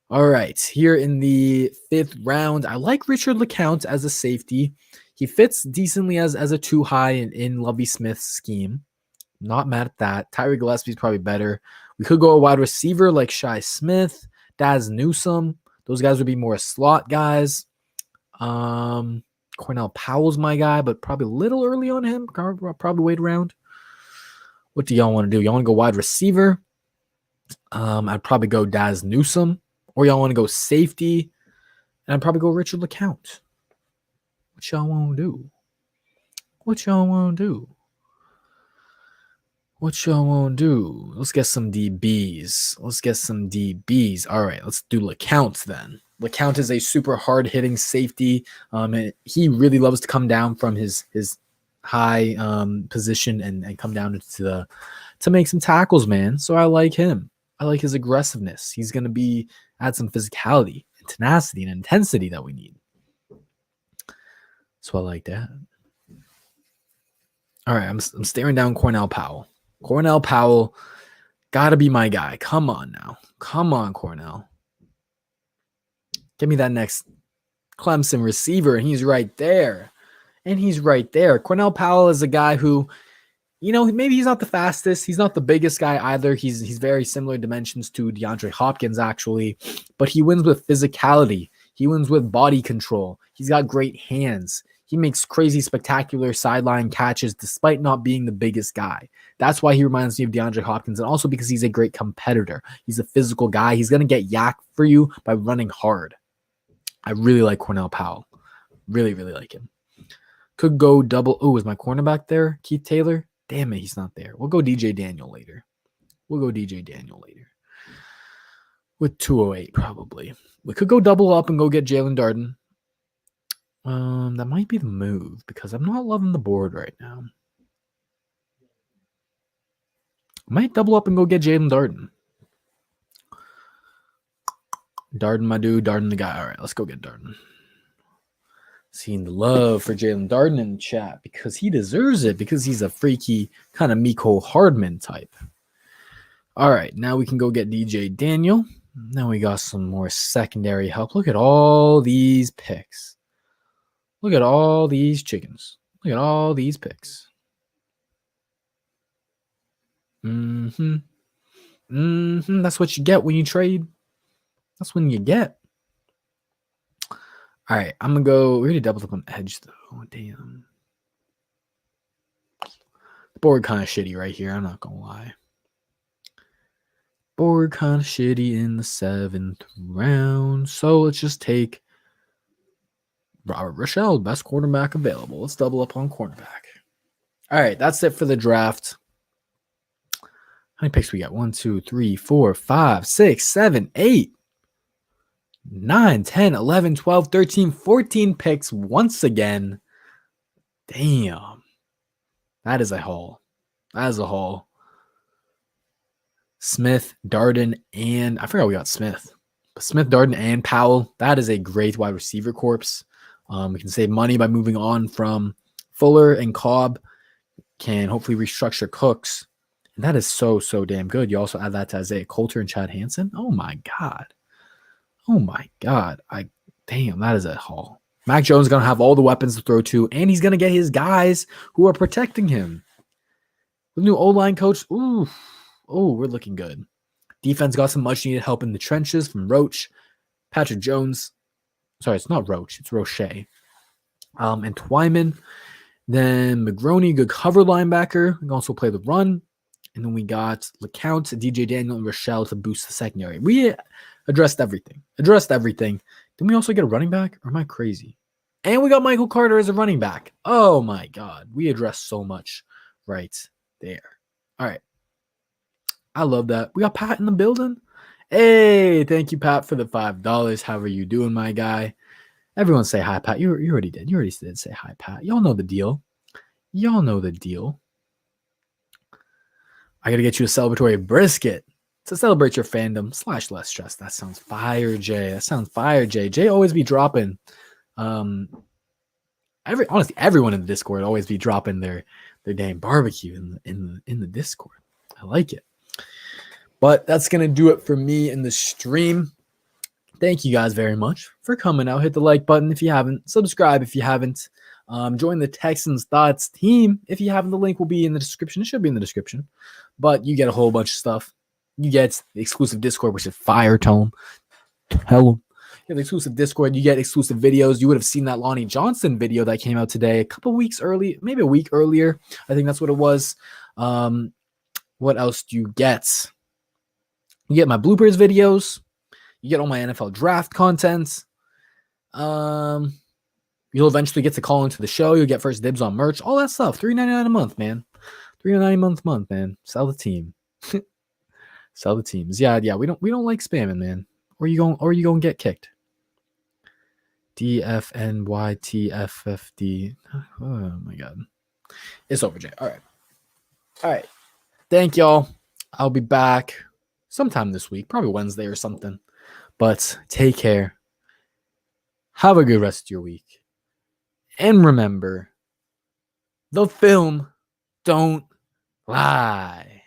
All right, here in the 5th round, I like Richard LeCounte as a safety. He fits decently as a 2 high in Lovie Smith's scheme. Not mad at that. Tyree Gillespie's probably better. We could go a wide receiver like Shi Smith, Daz Newsome. Those guys would be more slot guys. Cornell Powell's my guy, but probably a little early on him. Probably wait around. What do y'all want to do? Y'all want to go wide receiver? I'd probably go Daz Newsome. Or y'all want to go safety? And I'd probably go Richard LeCounte. What y'all want to do? What y'all want to do? What y'all want to do? Let's get some DBs. All right, let's do LeCounte then. LeCounte is a super hard-hitting safety. And he really loves to come down from his high position and come down to make some tackles, man. So I like him. I like his aggressiveness. He's going to add some physicality and tenacity and intensity that we need. So I like that. All right, I'm staring down Cornell Powell. Cornell Powell, gotta be my guy. Come on now. Come on, Cornell. Give me that next Clemson receiver, and he's right there. Cornell Powell is a guy who, maybe he's not the fastest. He's not the biggest guy either. He's very similar dimensions to DeAndre Hopkins, actually. But he wins with physicality. He wins with body control. He's got great hands. He makes crazy, spectacular sideline catches despite not being the biggest guy. That's why he reminds me of DeAndre Hopkins, and also because he's a great competitor. He's a physical guy. He's going to get yak for you by running hard. I really like Cornell Powell. Really, really like him. Could go double. Oh, is my cornerback there? Keith Taylor? Damn it, he's not there. We'll go DJ Daniel later. With 208, probably. We could go double up and go get Jalen Darden. That might be the move because I'm not loving the board right now. I might double up and go get Jalen Darden. Darden, my dude. Darden, the guy. All right, let's go get Darden. Seeing the love for Jalen Darden in the chat because he deserves it because he's a freaky kind of Mecole Hardman type. All right, now we can go get DJ Daniel. Now we got some more secondary help. Look at all these picks. Look at all these chickens. Look at all these picks. That's what you get when you trade. That's when you get. All right, I'm going to go. We already doubled up on edge, though. Damn. The board kind of shitty right here. I'm not going to lie. Board kind of shitty in the 7th round. So let's just take Robert Rochelle, best quarterback available. Let's double up on cornerback. All right, that's it for the draft. How many picks we got? 1, 2, 3, 4, 5, 6, 7, 8, 9, 10, 11, 12, 13, 14 picks once again. Damn. That is a haul. Smith, Darden, and I forgot we got Smith. But Smith, Darden, and Powell. That is a great wide receiver corpse. We can save money by moving on from Fuller and Cobb. Can hopefully restructure Cooks. And that is so damn good. You also add that to Isaiah Coulter and Chad Hansen. Oh my God. Damn, that is a haul. Mac Jones is going to have all the weapons to throw to, and he's going to get his guys who are protecting him. With new O-line coach, we're looking good. Defense got some much-needed help in the trenches from Roach, Patrick Jones. Sorry, it's not Roach. It's Roche. And Twyman. Then McGroney, good cover linebacker. We can also play the run. And then we got LeCounte, DJ Daniel, and Rochelle to boost the secondary. We addressed everything. Didn't we also get a running back? Or am I crazy? And we got Michael Carter as a running back. Oh, my God. We addressed so much right there. All right. I love that. We got Pat in the building. Hey, thank you, Pat, for the $5. How are you doing, my guy? Everyone say hi, Pat. You already did. You already did say hi, Pat. Y'all know the deal. I got to get you a celebratory brisket to celebrate your fandom / less stress. That sounds fire, Jay. Jay always be dropping honestly, everyone in the Discord always be dropping their damn barbecue in the Discord. I like it. But that's gonna do it for me in the stream. Thank you guys very much for coming out. Hit the like button if you haven't. Subscribe if you haven't. Join the Texans Thoughts team if you haven't. The link will be in the description. It should be in the description. But you get a whole bunch of stuff. You get the exclusive Discord, which is fire. Tell them. You have the exclusive Discord. You get exclusive videos. You would have seen that Lonnie Johnson video that came out today a couple weeks early, maybe a week earlier. I think that's what it was. What else do you get? You get my bloopers videos. You get all my NFL draft content. You'll eventually get to call into the show. You'll get first dibs on merch. All that stuff. $3.99 a month, man. $3.99 a month, man. Sell the team. Sell the teams. Yeah. We don't like spamming, man. Or you gonna get kicked. DFNYTFFD. Oh my god. It's over, Jay. All right. Thank y'all. I'll be back sometime this week, probably Wednesday or something. But take care. Have a good rest of your week. And remember, the film don't lie.